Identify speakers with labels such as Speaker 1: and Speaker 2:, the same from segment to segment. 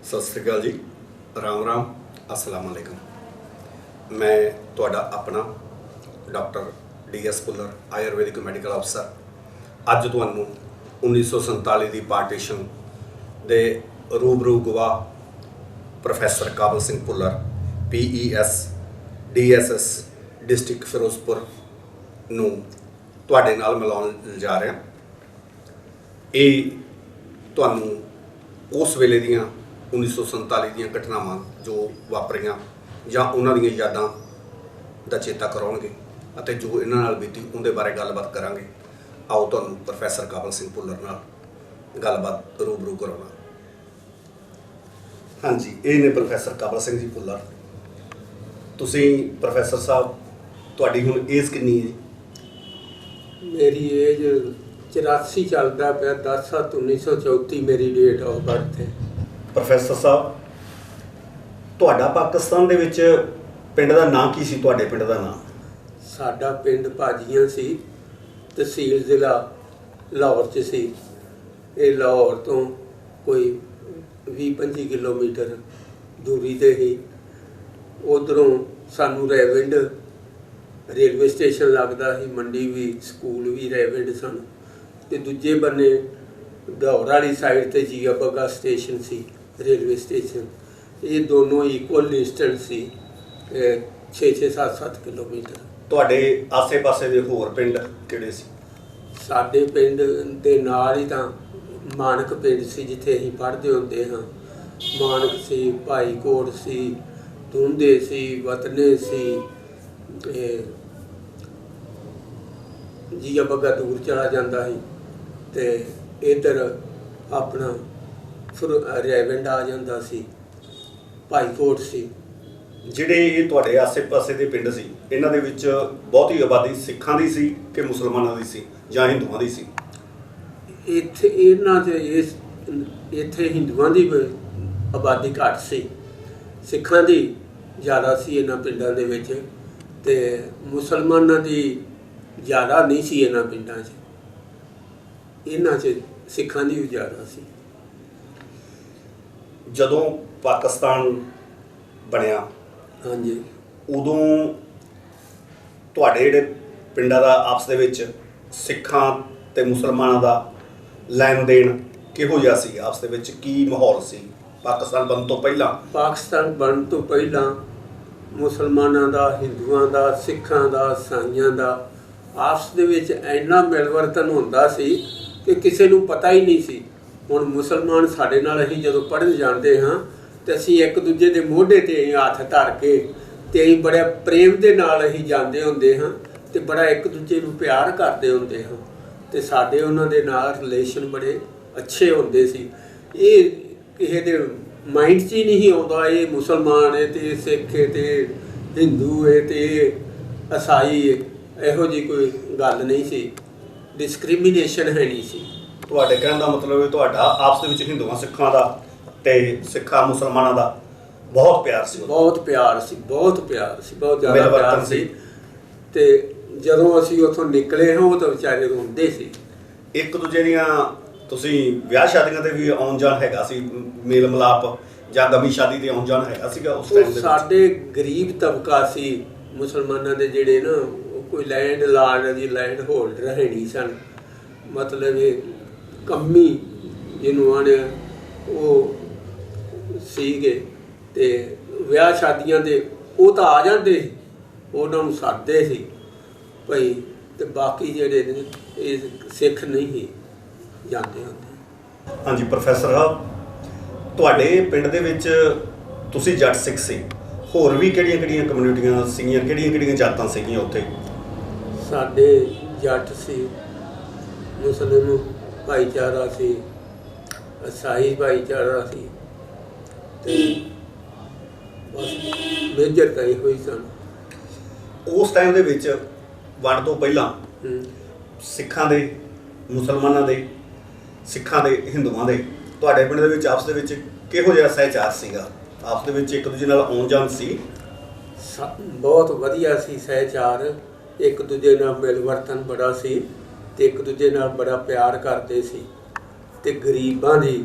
Speaker 1: सत श्री अकाल जी, राम राम, अस्सलाम वालेकुम। मैं तुहाडा अपना doctor DS Bhullar, Ayurvedic medical अफसर अज तुहानूं 1947 की पार्टीशन दे रूबरू गवाह professor Kabal Singh Bhullar PES DSS district Firozpur नूं तुहाडे नाल मिलाउण जा रहा। ये तुहानूं उस वेले दियां 1947 दीयां घटनावां जो वापरियां जां उन्हां दीयां यादां दा चेता कराउणगे अते जो इन्हां नाल बीती उहदे बारे गलबात करांगे। आओ तुहानूं प्रोफैसर काबल सिंह भुल्लर नाल गलबात रूबरू कराउणा। हाँ जी, ये ने प्रोफैसर काबल सिंह जी भुल्लर। तुसीं प्रोफैसर साहब, तुहाडी हुण एज किन्नी है?
Speaker 2: मेरी एज 84 चलता पाया। 10/7/1934 मेरी डेट ऑफ बर्थ है।
Speaker 1: प्रोफैसर साहब, तुहाडा पाकिस्तान दे विच पिंड दा नाम की सी? तुहाडे पिंड दा नाम?
Speaker 2: साडा पिंड भाजियां सी, तहसील जिला लाहौर च सी। ये लाहौर तो कोई 20-25 किलोमीटर दूरी ते ही। उधरों सानू रैविंड रेलवे स्टेशन लगता ही, मंडी भी, स्कूल भी रैविंड सन। ते दूजे बन्ने दौर वाली साइड ते जिया बग्गा स्टेशन सी, रेलवे स्टेशन। ये दोनों इक्वल डिस्टेंस सी, 6-7 किलोमीटर।
Speaker 1: तुहाडे आसे पासे दे होर पिंड किहड़े सी?
Speaker 2: साडे पिंड दे नाल ही तां मानक पिंड सी, जिथे असीं पढ़दे हुंदे हां। मानक सी, भाईकोट सी, धुंदे सी, वतने सी। जिया बग्गा दूर चला जाता है तो इधर अपना फिर रैविंड आ जाता सी, भाईकोट सी।
Speaker 1: ਜਿਹੜੇ ਇਹ ਤੁਹਾਡੇ ਆਸੇ-ਪਾਸੇ ਦੇ ਪਿੰਡ ਸੀ, ਇਹਨਾਂ ਦੇ ਵਿੱਚ ਬਹੁਤੀ ਆਬਾਦੀ ਸਿੱਖਾਂ ਦੀ ਸੀ ਕਿ ਮੁਸਲਮਾਨਾਂ ਦੀ ਸੀ ਜਾਂ ਹਿੰਦੂਆਂ ਦੀ ਸੀ?
Speaker 2: ਇੱਥੇ ਇਹਨਾਂ 'ਚ ਇੱਥੇ ਹਿੰਦੂਆਂ ਦੀ ਆਬਾਦੀ ਘੱਟ ਸੀ, ਸਿੱਖਾਂ ਦੀ ਜ਼ਿਆਦਾ ਸੀ ਇਹਨਾਂ ਪਿੰਡਾਂ ਦੇ ਵਿੱਚ। ਤੇ ਮੁਸਲਮਾਨਾਂ ਦੀ ਜ਼ਿਆਦਾ ਨਹੀਂ ਸੀ ਇਹਨਾਂ ਪਿੰਡਾਂ 'ਚ। ਇਹਨਾਂ 'ਚ ਸਿੱਖਾਂ ਦੀ ਵੀ ਜ਼ਿਆਦਾ ਸੀ।
Speaker 1: ਜਦੋਂ ਪਾਕਿਸਤਾਨ ਬਣਿਆ,
Speaker 2: ਹਾਂਜੀ,
Speaker 1: ਉਦੋਂ ਤੁਹਾਡੇ ਜਿਹੜੇ ਪਿੰਡਾਂ ਦਾ ਆਪਸ ਦੇ ਵਿੱਚ ਸਿੱਖਾਂ ਤੇ ਮੁਸਲਮਾਨਾਂ ਦਾ ਲੈਣ ਦੇਣ ਕਿਹੋ ਜਿਹਾ ਸੀ? ਆਪਸ ਦੇ ਵਿੱਚ ਕੀ ਮਾਹੌਲ ਸੀ ਪਾਕਿਸਤਾਨ ਬਣਨ ਤੋਂ ਪਹਿਲਾਂ?
Speaker 2: ਪਾਕਿਸਤਾਨ ਬਣਨ ਤੋਂ ਪਹਿਲਾਂ ਮੁਸਲਮਾਨਾਂ ਦਾ, ਹਿੰਦੂਆਂ ਦਾ, ਸਿੱਖਾਂ ਦਾ, ਈਸਾਈਆਂ ਦਾ ਆਪਸ ਦੇ ਵਿੱਚ ਇੰਨਾ ਮਿਲਵਰਤਨ ਹੁੰਦਾ ਸੀ ਕਿ ਕਿਸੇ ਨੂੰ ਪਤਾ ਹੀ ਨਹੀਂ ਸੀ। ਹੁਣ ਮੁਸਲਮਾਨ ਸਾਡੇ ਨਾਲ, ਅਸੀਂ ਜਦੋਂ ਪੜ੍ਹਨ ਜਾਂਦੇ ਹਾਂ ਤੇ ਅਸੀਂ ਇੱਕ ਦੂਜੇ ਦੇ ਮੋਢੇ 'ਤੇ ਹੱਥ ਧਰ ਕੇ ਤੇ ਅਸੀਂ ਬੜੇ ਪ੍ਰੇਮ ਦੇ ਨਾਲ ਅਸੀਂ ਜਾਂਦੇ ਹੁੰਦੇ ਹਾਂ ਤੇ ਬੜਾ ਇੱਕ ਦੂਜੇ ਨੂੰ ਪਿਆਰ ਕਰਦੇ ਹੁੰਦੇ ਹਾਂ ਤੇ ਸਾਡੇ ਉਹਨਾਂ ਦੇ ਨਾਲ ਰਿਲੇਸ਼ਨ ਬੜੇ ਅੱਛੇ ਹੁੰਦੇ ਸੀ। ਇਹ ਕਿਸੇ ਦੇ ਮਾਈਂਡ 'ਚ ਹੀ ਨਹੀਂ ਆਉਂਦਾ ਇਹ ਮੁਸਲਮਾਨ ਹੈ ਤੇ ਸਿੱਖ ਹੈ ਤੇ ਹਿੰਦੂ ਹੈ ਤੇ ਈਸਾਈ ਹੈ, ਇਹੋ ਜਿਹੀ ਕੋਈ ਗੱਲ ਨਹੀਂ ਸੀ। ਡਿਸਕ੍ਰਿਮੀਨੇਸ਼ਨ ਹੈ ਨਹੀਂ ਸੀ।
Speaker 1: ਤੁਹਾਡੇ ਕਹਿਣ ਦਾ ਮਤਲਬ ਹੈ ਤੁਹਾਡਾ ਆਪਸ ਦੇ ਵਿੱਚ ਹਿੰਦੂਆਂ ਸਿੱਖਾਂ ਦਾ ਤੇ ਸਿੱਖਾਂ ਮੁਸਲਮਾਨਾਂ ਦਾ ਬਹੁਤ ਪਿਆਰ ਸੀ?
Speaker 2: ਬਹੁਤ ਪਿਆਰ ਸੀ, ਬਹੁਤ ਪਿਆਰ ਸੀ, ਬਹੁਤ ਜ਼ਿਆਦਾ ਪਿਆਰ ਸੀ। ਤੇ ਜਦੋਂ ਅਸੀਂ ਉੱਥੋਂ ਨਿਕਲੇ ਹਾਂ ਉਹ ਤਾਂ ਵਿਚਾਰੇ ਰੋਂਦੇ ਸੀ।
Speaker 1: ਇੱਕ ਦੂਜੇ ਦੀਆਂ ਤੁਸੀਂ ਵਿਆਹ ਸ਼ਾਦੀਆਂ ਤੇ ਵੀ ਆਉਣ ਜਾਣ ਹੈਗਾ ਸੀ, ਮੇਲ ਮਿਲਾਪ ਜਾਂ ਗਮੀ ਸ਼ਾਦੀ ਤੇ ਆਉਣ ਜਾਣ ਹੈਗਾ ਸੀਗਾ ਉਸ ਟਾਈਮ ਦੇ ਵਿੱਚ?
Speaker 2: ਸਾਡੇ ਗਰੀਬ ਤਬਕਾ ਸੀ ਮੁਸਲਮਾਨਾਂ ਦੇ ਜਿਹੜੇ ਨਾ, ਉਹ ਕੋਈ ਲੈਂਡ ਲਾਰਡ ਦੀ ਲੈਂਡ ਹੋਲਡਰ ਹੈ ਨਹੀਂ ਸਨ। ਮਤਲਬ ਇਹ ਕੰਮੀ ਜਿਹਨੂੰ ਆਣੇ ਉਹ ਸੀਗੇ ਤੇ ਵਿਆਹ ਸ਼ਾਦੀਆਂ ਦੇ ਉਹ ਤਾਂ ਆ ਜਾਂਦੇ ਸੀ, ਉਹਨਾਂ ਨੂੰ ਸੱਦਦੇ ਸੀ ਭਾਈ। ਤੇ ਬਾਕੀ ਜਿਹੜੇ ਨੇ ਇਹ ਸਿੱਖ ਨਹੀਂ ਜਾਂਦੇ ਹੁੰਦੇ।
Speaker 1: ਹਾਂਜੀ ਪ੍ਰੋਫੈਸਰ ਸਾਹਿਬ, ਤੁਹਾਡੇ ਪਿੰਡ ਦੇ ਵਿੱਚ ਤੁਸੀਂ ਜੱਟ ਸਿੱਖ ਸੀ, ਹੋਰ ਵੀ ਕਿਹੜੀਆਂ ਕਮਿਊਨਿਟੀਆਂ ਸੀਗੀਆਂ, ਕਿਹੜੀਆਂ ਜਾਤਾਂ ਸੀਗੀਆਂ ਉੱਥੇ?
Speaker 2: ਸਾਡੇ ਜੱਟ ਸੀ, ਮੁਸਲਿਮ ਭਾਈਚਾਰਾ ਸੀ, ਈਸਾਈ ਭਾਈਚਾਰਾ ਸੀ ਤੇ ਬਸ ਮੇਜਰ ਤਾਂ ਇਹੋ ਹੀ ਸਨ।
Speaker 1: ਉਸ ਟਾਈਮ ਦੇ ਵਿੱਚ ਵੰਡ ਤੋਂ ਪਹਿਲਾਂ ਸਿੱਖਾਂ ਦੇ, ਮੁਸਲਮਾਨਾਂ ਦੇ, ਸਿੱਖਾਂ ਦੇ, ਹਿੰਦੂਆਂ ਦੇ ਤੁਹਾਡੇ ਪਿੰਡ ਦੇ ਵਿੱਚ ਆਪਸ ਦੇ ਵਿੱਚ ਕਿਹੋ ਜਿਹਾ ਸਹਿਚਾਰ ਸੀਗਾ? ਆਪਸ ਦੇ ਵਿੱਚ ਇੱਕ ਦੂਜੇ ਨਾਲ ਆਉਣ ਜਾਣ ਸੀ?
Speaker 2: ਬਹੁਤ ਵਧੀਆ ਸੀ ਸਹਿਚਾਰ, ਇੱਕ ਦੂਜੇ ਨਾਲ ਮਿਲਵਰਤਨ ਬੜਾ ਸੀ ਤੇ ਇੱਕ ਦੂਜੇ ਨਾਲ ਬੜਾ ਪਿਆਰ ਕਰਦੇ ਸੀ। ਤੇ ਗਰੀਬਾਂ ਦੀ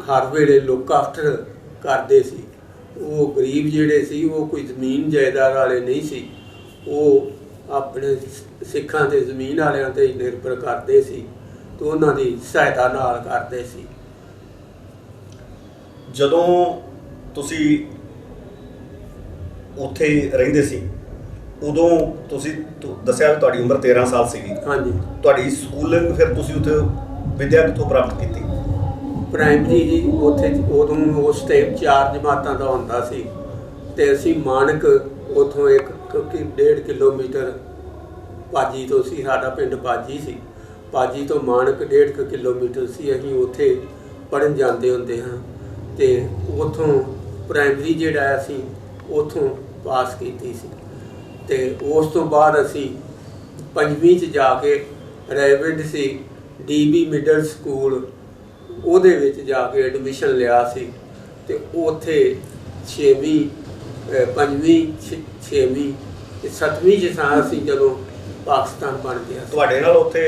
Speaker 2: ਹਰ ਵੇਲੇ ਲੁੱਕ ਆਫਟਰ ਕਰਦੇ ਸੀ। ਉਹ ਗਰੀਬ ਜਿਹੜੇ ਸੀ ਉਹ ਕੋਈ ਜ਼ਮੀਨ ਜਾਇਦਾਦ ਵਾਲੇ ਨਹੀਂ ਸੀ, ਉਹ ਆਪਣੇ ਸਿੱਖਾਂ ਤੇ ਜ਼ਮੀਨ ਵਾਲਿਆਂ ਤੇ ਨਿਰਭਰ ਕਰਦੇ ਸੀ ਤੇ ਉਹਨਾਂ ਦੀ ਸਹਾਇਤਾ ਨਾਲ ਕਰਦੇ ਸੀ।
Speaker 1: ਜਦੋਂ ਤੁਸੀਂ ਉੱਥੇ ਰਹਿੰਦੇ ਸੀ ਉਦੋਂ ਤੁਸੀਂ ਦੱਸਿਆ ਵੀ ਤੁਹਾਡੀ ਉਮਰ 13 ਸਾਲ ਸੀਗੀ।
Speaker 2: ਹਾਂਜੀ।
Speaker 1: ਤੁਹਾਡੀ ਸਕੂਲਿੰਗ ਫਿਰ ਤੁਸੀਂ ਉੱਥੇ ਵਿੱਦਿਆ ਕਿੱਥੋਂ ਪ੍ਰਾਪਤ ਕੀਤੀ?
Speaker 2: ਪ੍ਰਾਇਮਰੀ ਜੀ ਉੱਥੇ ਉਦੋਂ ਉਸ ਟਾਈਮ 4 ਜਮਾਤਾਂ ਦਾ ਹੁੰਦਾ ਸੀ ਤੇ ਅਸੀਂ ਮਾਨਕ ਉੱਥੋਂ 1.5 ਕਿਲੋਮੀਟਰ ਪਾਜੀ ਤੋਂ ਸੀ, ਸਾਡਾ ਪਿੰਡ ਪਾਜੀ ਸੀ, ਪਾਜੀ ਤੋਂ ਮਾਨਕ 1.5 ਕਿਲੋਮੀਟਰ ਸੀ। ਅਸੀਂ ਉੱਥੇ ਪੜ੍ਹਨ ਜਾਂਦੇ ਹੁੰਦੇ ਹਾਂ ਤੇ ਉੱਥੋਂ ਪ੍ਰਾਇਮਰੀ ਜਿਹੜਾ ਅਸੀਂ ਉੱਥੋਂ ਪਾਸ ਕੀਤੀ ਸੀ ਤੇ ਉਸ ਤੋਂ ਬਾਅਦ ਅਸੀਂ 5ਵੀਂ 'ਚ ਜਾ ਕੇ ਰੈਵਿੰਡ ਸੀ DB ਮਿਡਲ ਸਕੂਲ, ਉਹਦੇ ਵਿੱਚ ਜਾ ਕੇ ਐਡਮਿਸ਼ਨ ਲਿਆ ਸੀ ਤੇ ਉੱਥੇ 6ਵੀਂ 5ਵੀਂ 6ਵੀਂ ਤੇ 7ਵੀਂ 'ਚ ਸਾਂ ਅਸੀਂ ਜਦੋਂ ਪਾਕਿਸਤਾਨ ਬਣ ਗਿਆ।
Speaker 1: ਤੁਹਾਡੇ ਨਾਲ ਉੱਥੇ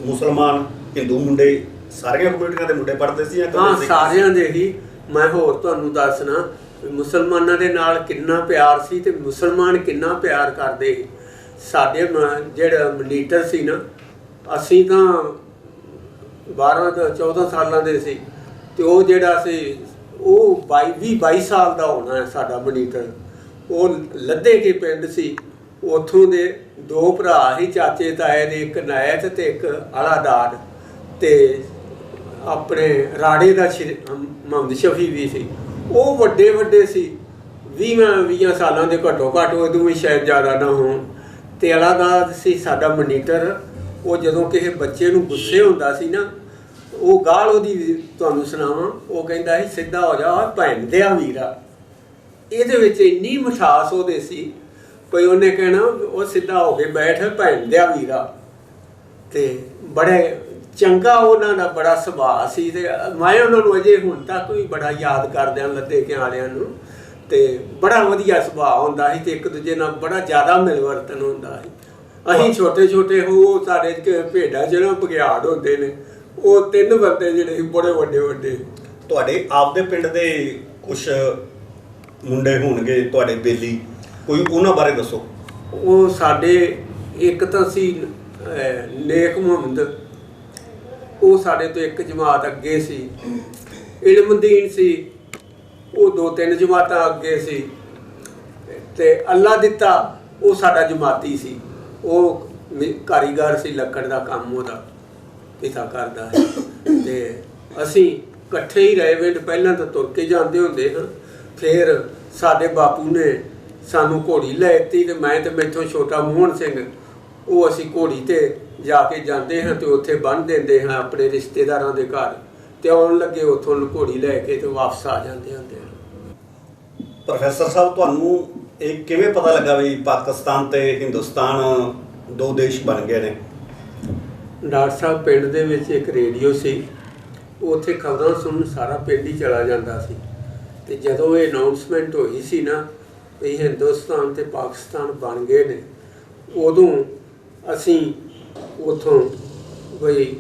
Speaker 1: ਮੁਸਲਮਾਨ ਹਿੰਦੂ ਮੁੰਡੇ ਸਾਰੀਆਂ ਕਮਿਊਨਿਟੀਆਂ ਦੇ ਮੁੰਡੇ ਪੜ੍ਹਦੇ ਸੀ ਜਾਂ
Speaker 2: ਹਾਂ, ਸਾਰਿਆਂ ਦੇ ਹੀ। ਮੈਂ ਹੋਰ ਤੁਹਾਨੂੰ ਦੱਸਣਾ ਮੁਸਲਮਾਨਾਂ ਦੇ ਨਾਲ ਕਿੰਨਾ ਪਿਆਰ ਸੀ ਤੇ ਮੁਸਲਮਾਨ ਕਿੰਨਾ ਪਿਆਰ ਕਰਦੇ ਸੀ। ਸਾਡੇ ਜਿਹੜਾ ਮਨੀਟਰ ਸੀ ਨਾ, ਅਸੀਂ ਤਾਂ 12 ਤੋਂ 14 ਸਾਲਾਂ ਦੇ ਸੀ ਤੇ ਉਹ ਜਿਹੜਾ ਸੀ ਉਹ 22 ਸਾਲ ਦਾ ਹੋਣਾ ਹੈ ਸਾਡਾ ਮਨੀਟਰ। ਉਹ ਲੱਦੇ ਕੇ ਪਿੰਡ ਸੀ, ਉੱਥੋਂ ਦੇ 2 ਭਰਾ ਹੀ ਚਾਚੇ ਤਾਏ ਦੇ, ਇੱਕ ਨਾਇਤ ਤੇ ਇੱਕ ਆਲਾਦਾਰ ਤੇ ਆਪਣੇ ਰਾੜੇ ਦਾ ਮੁਹੰਮਦ ਸ਼ਫੀ ਵੀ ਸੀ। ਉਹ ਵੱਡੇ ਵੱਡੇ ਸੀ, 20 ਸਾਲਾਂ ਦੇ ਘੱਟੋ ਘੱਟ, ਉਦੋਂ ਵੀ ਸ਼ਾਇਦ ਜ਼ਿਆਦਾ ਨਾ ਹੋਣ। ਤੇ ਆਲਾਦਾਰ ਸੀ ਸਾਡਾ ਮਨੀਟਰ। ਉਹ ਜਦੋਂ ਕਿਸੇ ਬੱਚੇ ਨੂੰ ਗੁੱਸੇ ਹੁੰਦਾ ਸੀ ਨਾ, ਉਹ ਗਾਲ ਉਹਦੀ ਤੁਹਾਨੂੰ ਸੁਣਾਵਾਂ, ਉਹ ਕਹਿੰਦਾ ਸੀ ਸਿੱਧਾ ਹੋ ਜਾ ਭੈਣ ਦਿਆ ਵੀਰਾ। ਇਹਦੇ ਵਿੱਚ ਇੰਨੀ ਮਿਠਾਸ ਉਹਦੇ ਸੀ, ਕੋਈ ਉਹਨੇ ਕਹਿਣਾ ਉਹ ਸਿੱਧਾ ਹੋ ਕੇ ਬੈਠ ਭੈਣ ਦਿਆ ਵੀਰਾ। ਤੇ ਬੜੇ ਚੰਗਾ ਉਹਨਾਂ ਦਾ ਬੜਾ ਸੁਭਾਅ ਸੀ ਤੇ ਮੈਂ ਉਹਨਾਂ ਨੂੰ ਅਜੇ ਹੁਣ ਤੱਕ ਵੀ ਬੜਾ ਯਾਦ ਕਰਦਿਆਂ ਲੱਦੇ ਕੇ ਵਾਲਿਆਂ ਨੂੰ। ਤੇ ਬੜਾ ਵਧੀਆ ਸੁਭਾਅ ਹੁੰਦਾ ਸੀ ਤੇ ਇੱਕ ਦੂਜੇ ਨਾਲ ਬੜਾ ਜ਼ਿਆਦਾ ਮਿਲਵਰਤਨ ਹੁੰਦਾ ਸੀ। ਅਸੀਂ ਛੋਟੇ ਛੋਟੇ ਉਹ ਸਾਡੇ ਭੇਡਾਂ ਜਿਹੜਾ ਬਘਿਆੜ ਹੁੰਦੇ ਨੇ, ਉਹ 3 ਬੰਦੇ ਜਿਹੜੇ ਸੀ ਬੜੇ ਵੱਡੇ ਵੱਡੇ।
Speaker 1: ਤੁਹਾਡੇ ਆਪਦੇ ਪਿੰਡ ਦੇ ਕੁਝ ਮੁੰਡੇ ਹੋਣਗੇ ਤੁਹਾਡੇ ਬੇਲੀ, ਕੋਈ ਉਹਨਾਂ ਬਾਰੇ ਦੱਸੋ।
Speaker 2: ਉਹ ਸਾਡੇ ਇੱਕ ਤਾਂ ਸੀ ਨੇਕ ਮੁਹੰਮਦ, ਉਹ ਸਾਡੇ ਤੋਂ 1 ਜਮਾਤ ਅੱਗੇ ਸੀ। ਇਲਮਦੀਨ ਸੀ, ਉਹ 2-3 ਜਮਾਤਾਂ ਅੱਗੇ ਸੀ। ਤੇ ਅੱਲਾ ਦਿੱਤਾ ਉਹ ਸਾਡਾ ਜਮਾਤੀ ਸੀ, ਉਹ ਕਾਰੀਗਰ ਸੀ, ਲੱਕੜ ਦਾ ਕੰਮ ਉਹਦਾ ਪਿਤਾ ਕਰਦਾ ਹੈ। ਤੇ ਅਸੀਂ ਇਕੱਠੇ ਹੀ ਰਹੇ ਵੇ, ਪਹਿਲਾਂ ਤਾਂ ਤੁਰ ਕੇ ਜਾਂਦੇ ਹੁੰਦੇ ਹਾਂ। ਫਿਰ ਸਾਡੇ ਬਾਪੂ ਨੇ ਸਾਨੂੰ ਘੋੜੀ ਲੈ ਦਿੱਤੀ ਤੇ ਮੈਂ ਤੇ ਮੈਥੋਂ ਛੋਟਾ ਮੋਹਨ ਸਿੰਘ, ਉਹ ਅਸੀਂ ਘੋੜੀ ਤੇ ਜਾ ਕੇ ਜਾਂਦੇ ਹਾਂ ਤੇ ਉੱਥੇ ਬੰਨ੍ਹ ਦਿੰਦੇ ਹਾਂ ਆਪਣੇ ਰਿਸ਼ਤੇਦਾਰਾਂ ਦੇ ਘਰ ਤੇ ਆਉਣ ਲੱਗੇ ਉੱਥੋਂ ਘੋੜੀ ਲੈ ਕੇ ਤੇ ਵਾਪਸ ਆ ਜਾਂਦੇ ਹੁੰਦੇ ਹਾਂ।
Speaker 1: ਪ੍ਰੋਫੈਸਰ ਸਾਹਿਬ, ਤੁਹਾਨੂੰ ਇਹ ਕਿਵੇਂ ਪਤਾ ਲੱਗਾ ਵੀ ਪਾਕਿਸਤਾਨ ਤੇ ਹਿੰਦੁਸਤਾਨ 2 ਦੇਸ਼ ਬਣ ਗਏ ਨੇ?
Speaker 2: ਡਾਕਟਰ ਸਾਹਿਬ, ਪਿੰਡ ਦੇ ਵਿੱਚ ਇੱਕ ਰੇਡੀਓ ਸੀ, ਉੱਥੇ ਖਬਰਾਂ ਸੁਣਨ ਸਾਰਾ ਪਿੰਡ ਹੀ ਚਲਾ ਜਾਂਦਾ ਸੀ। ਤੇ ਜਦੋਂ ਇਹ ਅਨਾਉਂਸਮੈਂਟ ਹੋਈ ਸੀ ਨਾ ਵੀ ਹਿੰਦੁਸਤਾਨ ਤੇ ਪਾਕਿਸਤਾਨ ਬਣ ਗਏ ਨੇ, ਉਦੋਂ ਅਸੀਂ ਉੱਥੋਂ ਕੋਈ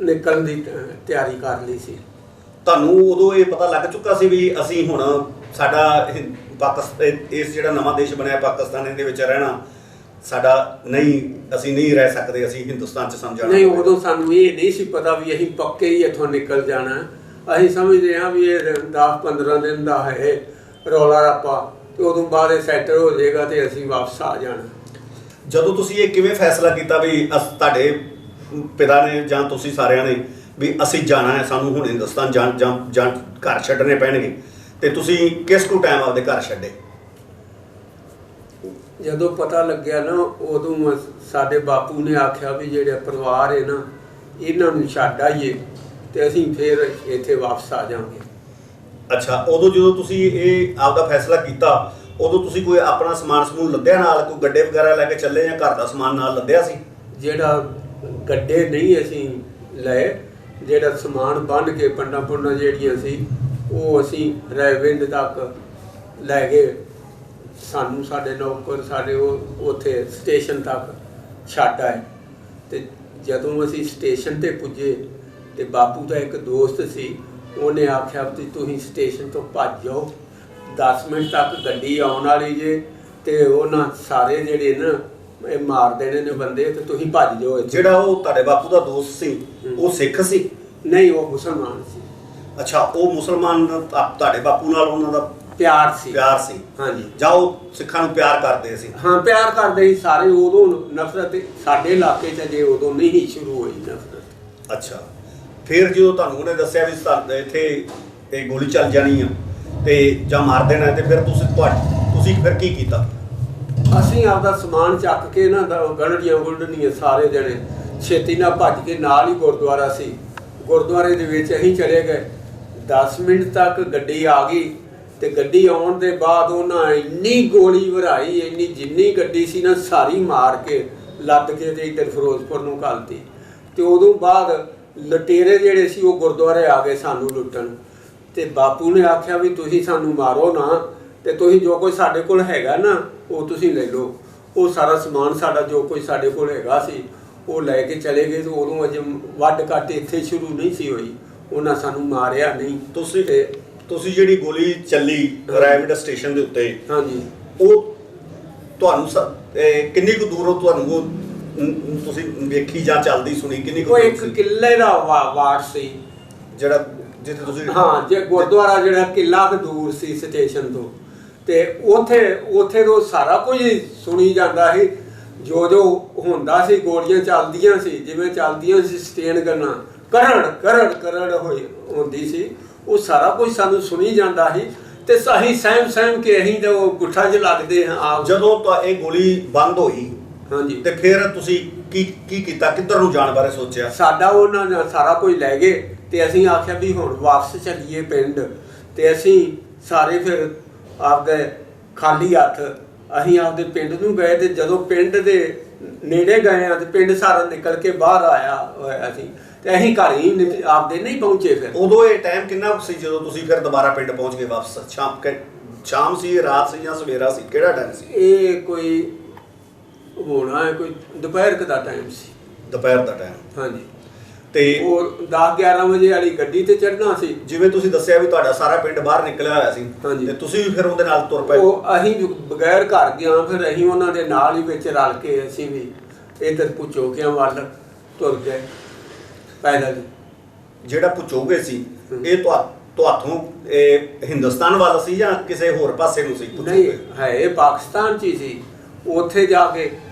Speaker 2: ਨਿਕਲਣ ਦੀ ਤਿਆਰੀ ਕਰ ਲਈ ਸੀ।
Speaker 1: ਤੁਹਾਨੂੰ ਉਦੋਂ ਇਹ ਪਤਾ ਲੱਗ ਚੁੱਕਾ ਸੀ ਵੀ ਅਸੀਂ ਹੁਣ ਸਾਡਾ ਪਾਕਿਸਤਾਨ, ਇਸ ਜਿਹੜਾ ਨਵਾਂ ਦੇਸ਼ ਬਣਿਆ ਪਾਕਿਸਤਾਨ, ਇਹਦੇ ਵਿੱਚ ਰਹਿਣਾ ਸਾਡਾ ਨਹੀਂ, ਅਸੀਂ ਨਹੀਂ ਰਹਿ ਸਕਦੇ, ਅਸੀਂ ਹਿੰਦੁਸਤਾਨ 'ਚ ਸਮਝਾਣਾ
Speaker 2: ਨਹੀਂ? ਉਦੋਂ ਸਾਨੂੰ ਇਹ ਨਹੀਂ ਸੀ ਪਤਾ ਵੀ ਅਸੀਂ ਪੱਕੇ ਹੀ ਇੱਥੋਂ ਨਿਕਲ ਜਾਣਾ। ਅਸੀਂ ਸਮਝਦੇ ਹਾਂ ਵੀ ਇਹ 10-15 ਦਿਨ ਦਾ ਹੈ ਰੌਲਾ ਰੱਪਾ, ਤੇ ਉਦੋਂ ਬਾਅਦ ਇਹ ਸੈਟਲ ਹੋ ਜਾਏਗਾ ਤੇ ਅਸੀਂ ਵਾਪਸ ਆ ਜਾਣਾ।
Speaker 1: ਜਦੋਂ ਤੁਸੀਂ ਇਹ ਕਿਵੇਂ ਫੈਸਲਾ ਕੀਤਾ ਵੀ ਤੁਹਾਡੇ ਪਿਤਾ ਨੇ ਜਾਂ ਤੁਸੀਂ ਸਾਰਿਆਂ ਨੇ ਵੀ ਅਸੀਂ ਜਾਣਾ ਹੈ, ਸਾਨੂੰ ਹੁਣ ਹਿੰਦੁਸਤਾਨ ਜਾਂ ਘਰ ਛੱਡਣੇ ਪੈਣਗੇ, ਤੇ ਤੁਸੀਂ ਕਿਸ ਕੁ ਟਾਈਮ ਆਪਦੇ ਘਰ ਛੱਡੇ?
Speaker 2: ਜਦੋਂ ਪਤਾ ਲੱਗਿਆ ਨਾ, ਉਦੋਂ ਸਾਡੇ ਬਾਪੂ ਨੇ ਆਖਿਆ ਵੀ ਜਿਹੜੇ ਪਰਿਵਾਰ ਹੈ ਨਾ, ਇਹਨਾਂ ਨੂੰ ਛੱਡ ਆਈਏ ਤੇ ਅਸੀਂ ਫਿਰ ਇੱਥੇ ਵਾਪਸ ਆ ਜਾਵਾਂਗੇ।
Speaker 1: ਅੱਛਾ, ਉਦੋਂ ਜਦੋਂ ਤੁਸੀਂ ਇਹ ਆਪਦਾ ਫੈਸਲਾ ਕੀਤਾ, ਉਦੋਂ ਤੁਸੀਂ ਕੋਈ ਆਪਣਾ ਸਮਾਨ ਸਮੂਨ ਲੱਦਿਆ ਨਾਲ, ਕੋਈ ਗੱਡੇ ਵਗੈਰਾ ਲੈ ਕੇ ਚੱਲੇ ਜਾਂ ਘਰ ਦਾ ਸਮਾਨ ਨਾਲ ਲੱਦਿਆ ਸੀ?
Speaker 2: ਜਿਹੜਾ ਗੱਡੇ ਨਹੀਂ ਅਸੀਂ ਲਏ, ਜਿਹੜਾ ਸਮਾਨ ਬੰਨ੍ਹ ਕੇ ਪੰਡਾਂ ਪੁੰਡਾਂ ਜਿਹੜੀਆਂ ਸੀ ਉਹ ਅਸੀਂ ਰੈਵਿੰਡ ਤੱਕ ਲੈ ਗਏ। ਸਾਨੂੰ ਸਾਡੇ ਨੌਕਰ ਸਾਡੇ ਉਹ ਉੱਥੇ ਸਟੇਸ਼ਨ ਤੱਕ ਛੱਡ ਆਏ। ਤੇ ਜਦੋਂ ਅਸੀਂ ਸਟੇਸ਼ਨ 'ਤੇ ਪੁੱਜੇ ਤੇ ਬਾਪੂ ਦਾ ਇੱਕ ਦੋਸਤ ਸੀ, ਉਹਨੇ ਆਖਿਆ ਵੀ ਤੁਸੀਂ ਸਟੇਸ਼ਨ ਤੋਂ ਭੱਜ ਜਾਓ, 10 ਮਿੰਟ ਤੱਕ ਗੱਡੀ ਆਉਣ ਵਾਲੀ ਜੇ, ਤੇ ਉਹਨਾਂ ਸਾਰੇ ਜਿਹੜੇ ਨਾ ਇਹ ਮਾਰ ਦੇਣੇ ਨੇ ਬੰਦੇ, ਤੇ ਤੁਸੀਂ ਭੱਜ ਜਾਓ ਇੱਥੇ।
Speaker 1: ਜਿਹੜਾ ਉਹ ਤੁਹਾਡੇ ਬਾਪੂ ਦਾ ਦੋਸਤ ਸੀ ਉਹ ਸਿੱਖ ਸੀ?
Speaker 2: ਨਹੀਂ, ਉਹ ਮੁਸਲਮਾਨ ਸੀ।
Speaker 1: ਅੱਛਾ, ਉਹ ਮੁਸਲਮਾਨ ਤੁਹਾਡੇ ਬਾਪੂ ਨਾਲ ਉਹਨਾਂ ਦਾ
Speaker 2: ਪਿਆਰ ਸੀ।
Speaker 1: ਪਿਆਰ ਸੀ?
Speaker 2: ਹਾਂਜੀ।
Speaker 1: ਜਾਂ ਉਹ ਸਿੱਖਾਂ ਨੂੰ ਪਿਆਰ ਕਰਦੇ ਸੀ?
Speaker 2: ਹਾਂ, ਪਿਆਰ ਕਰਦੇ ਸੀ ਸਾਰੇ। ਉਦੋਂ ਨਫ਼ਰਤ ਸਾਡੇ ਇਲਾਕੇ 'ਚ ਜੇ ਉਦੋਂ ਨਹੀਂ ਸ਼ੁਰੂ ਹੋਈ ਨਫ਼ਰਤ।
Speaker 1: ਅੱਛਾ, ਫਿਰ ਜਦੋਂ ਤੁਹਾਨੂੰ ਉਹਨੇ ਦੱਸਿਆ ਵੀ ਇੱਥੇ ਇਹ ਗੋਲੀ ਚੱਲ ਜਾਣੀ ਆ ਤੇ ਜਾਂ ਮਾਰ ਦੇਣਾ, ਤੇ ਫਿਰ ਤੁਸੀਂ ਫਿਰ ਕੀ ਕੀਤਾ?
Speaker 2: ਅਸੀਂ ਆਪਦਾ ਸਮਾਨ ਚੱਕ ਕੇ ਨਾ ਗਲੜੀਆਂ ਗੁਲੜਨੀਆਂ ਸਾਰੇ ਜਣੇ ਛੇਤੀ ਨਾਲ ਭੱਜ ਕੇ, ਨਾਲ ਹੀ ਗੁਰਦੁਆਰਾ ਸੀ, ਗੁਰਦੁਆਰੇ ਦੇ ਵਿੱਚ ਅਸੀਂ ਚਲੇ ਗਏ। 10 ਮਿੰਟ ਤੱਕ ਗੱਡੀ ਆ ਗਈ, ਤੇ ਗੱਡੀ ਆਉਣ ਦੇ ਬਾਅਦ ਉਹਨਾਂ ਇੰਨੀ ਗੋਲੀ ਵਰਾਈ, ਇੰਨੀ ਜਿੰਨੀ ਗੱਡੀ ਸੀ ਨਾ ਸਾਰੀ ਮਾਰ ਕੇ ਲੱਦ ਕੇ ਤੇ ਇੱਧਰ ਫਿਰੋਜ਼ਪੁਰ ਨੂੰ ਘੱਲਤੀ। ਤੇ ਉਦੋਂ ਬਾਅਦ ਲਟੇਰੇ ਜਿਹੜੇ ਸੀ ਉਹ ਗੁਰਦੁਆਰੇ ਆ ਗਏ ਸਾਨੂੰ ਲੁੱਟਣ। ਤੇ ਬਾਪੂ ਨੇ ਆਖਿਆ ਵੀ ਤੁਸੀਂ ਸਾਨੂੰ ਮਾਰੋ ਨਾ, ਤੇ ਤੁਸੀਂ ਜੋ ਕੋਈ ਸਾਡੇ ਕੋਲ ਹੈਗਾ ਨਾ ਉਹ ਤੁਸੀਂ ਲੈ ਲਓ। ਉਹ ਸਾਰਾ ਸਮਾਨ ਸਾਡਾ ਜੋ ਕੋਈ ਸਾਡੇ ਕੋਲ ਹੈਗਾ ਸੀ ਉਹ ਲੈ ਕੇ ਚਲੇ ਗਏ। ਤੇ ਉਦੋਂ ਅਜੇ ਵੱਢ ਕੱਟ ਇੱਥੇ ਸ਼ੁਰੂ ਨਹੀਂ ਸੀ ਹੋਈ, ਉਹਨਾਂ ਸਾਨੂੰ ਮਾਰਿਆ ਨਹੀਂ।
Speaker 1: ਤੁਸੀਂ ਜਿਹੜੀ ਗੋਲੀ ਚੱਲੀ ਰੈਵਿਡ ਸਟੇਸ਼ਨ ਦੇ ਉੱਤੇ,
Speaker 2: ਹਾਂਜੀ,
Speaker 1: ਉਹ ਤੁਹਾਨੂੰ ਕਿੰਨੀ ਕੁ ਦੂਰੋਂ ਤੁਹਾਨੂੰ ਉਹ ਤੁਸੀਂ ਵੇਖੀ ਜਾਂ ਚੱਲਦੀ ਸੁਣੀ? ਕਿੰਨੀ ਕੁ
Speaker 2: ਉਹ ਇੱਕ ਕਿੱਲੇ ਦਾ ਵਾਟ ਸੀ
Speaker 1: ਜਿਹੜਾ ਜਿੱਥੇ ਤੁਸੀਂ?
Speaker 2: ਹਾਂ, ਜੇ ਗੁਰਦੁਆਰਾ ਜਿਹੜਾ ਕਿੱਲਾ ਕੁ ਦੂਰ ਸੀ ਸਟੇਸ਼ਨ ਤੋਂ, ਤੇ ਉੱਥੇ ਤੋਂ ਸਾਰਾ ਕੁਝ ਸੁਣੀ ਜਾਂਦਾ ਸੀ। ਜੋ ਹੁੰਦਾ ਸੀ, ਗੋਲੀਆਂ ਚੱਲਦੀਆਂ ਸੀ, ਜਿਵੇਂ ਚੱਲਦੀਆਂ ਸੀ ਸਟੇਨ ਗੰਨਾਂ, ਕਰੜ ਹੁੰਦੀ ਸੀ, ਉਹ ਸਾਰਾ ਕੁਝ ਸਾਨੂੰ ਸੁਣੀ ਜਾਂਦਾ ਸੀ। ਤੇ ਅਸੀਂ ਸਹਿਮ ਕੇ ਅਸੀਂ ਤਾਂ ਉਹ ਗੁੱਠਾ 'ਚ ਲੱਗਦੇ ਹਾਂ ਆਪ।
Speaker 1: ਜਦੋਂ ਇਹ ਗੋਲੀ ਬੰਦ ਹੋਈ,
Speaker 2: ਹਾਂਜੀ,
Speaker 1: ਤੇ ਫਿਰ ਤੁਸੀਂ ਕੀ ਕੀਤਾ? ਕਿੱਧਰ ਨੂੰ ਜਾਣ ਬਾਰੇ ਸੋਚਿਆ?
Speaker 2: ਸਾਡਾ ਉਹਨਾਂ ਨੇ ਸਾਰਾ ਕੁਝ ਲੈ ਗਏ, ਤੇ ਅਸੀਂ ਆਖਿਆ ਵੀ ਹੁਣ ਵਾਪਸ ਚੱਲੀਏ ਪਿੰਡ। ਤੇ ਅਸੀਂ ਸਾਰੇ ਫਿਰ ਆਪਦੇ ਖਾਲੀ ਹੱਥ ਅਸੀਂ ਆਪਦੇ ਪਿੰਡ ਨੂੰ ਗਏ। ਤੇ ਜਦੋਂ ਪਿੰਡ ਦੇ ਨੇੜੇ ਗਏ ਆ ਤੇ ਪਿੰਡ ਸਾਰਾ ਨਿਕਲ ਕੇ ਬਾਹਰ ਆਇਆ ਹੋਇਆ ਸੀ, ਤੇ ਅਸੀਂ ਘਰ ਹੀ ਆਪਦੇ ਨਹੀਂ ਪਹੁੰਚੇ। ਫਿਰ
Speaker 1: ਉਦੋਂ ਇਹ ਟਾਈਮ ਕਿੰਨਾ ਕੁ ਸੀ ਜਦੋਂ ਤੁਸੀਂ ਫਿਰ ਦੁਬਾਰਾ ਪਿੰਡ ਪਹੁੰਚ ਗਏ ਵਾਪਸ? ਸ਼ਾਮ ਸੀ, ਰਾਤ ਸੀ, ਜਾਂ ਸਵੇਰਾ ਸੀ? ਕਿਹੜਾ ਟਾਈਮ ਸੀ
Speaker 2: ਇਹ? ਕੋਈ ਹੋਣਾ ਹੈ ਕੋਈ ਦੁਪਹਿਰ ਦਾ ਟਾਈਮ ਸੀ।
Speaker 1: ਦੁਪਹਿਰ ਦਾ ਟਾਈਮ?
Speaker 2: ਹਾਂਜੀ।
Speaker 1: ਤੇ
Speaker 2: ਉਹ 10-11 ਵਜੇ ਵਾਲੀ ਗੱਡੀ ਤੇ ਚੜ੍ਹਨਾ ਸੀ।
Speaker 1: ਜਿਵੇਂ ਤੁਸੀਂ ਦੱਸਿਆ ਵੀ ਤੁਹਾਡਾ ਸਾਰਾ ਪਿੰਡ ਬਾਹਰ ਨਿਕਲਿਆ ਹੋਇਆ ਸੀ, ਤੇ ਤੁਸੀਂ ਵੀ ਫਿਰ ਉਹਦੇ ਨਾਲ ਤੁਰ ਪਏ?
Speaker 2: ਉਹ ਅਸੀਂ ਬਗੈਰ ਘਰ ਗਿਆ, ਫਿਰ ਅਸੀਂ ਉਹਨਾਂ ਦੇ ਨਾਲ ਹੀ ਵਿੱਚ ਰਲ ਕੇ ਅਸੀਂ ਵੀ ਇੱਧਰ ਪੁਚੋਕਿਆਂ ਵੱਲ ਤੁਰ ਗਏ ਪੈਦਲ।
Speaker 1: ਜਿਹੜਾ ਪੁਚੋਗੇ ਸੀ ਇਹ ਤੁਹਾਥੋਂ ਹਿੰਦੁਸਤਾਨ ਵੱਲ ਸੀ ਜਾਂ ਕਿਸੇ ਹੋਰ ਪਾਸੇ ਨੂੰ ਸੀ?
Speaker 2: ਨਹੀਂ, ਹੈ ਇਹ ਪਾਕਿਸਤਾਨ 'ਚ ਹੀ ਸੀ। ਉੱਥੇ ਜਾ ਕੇ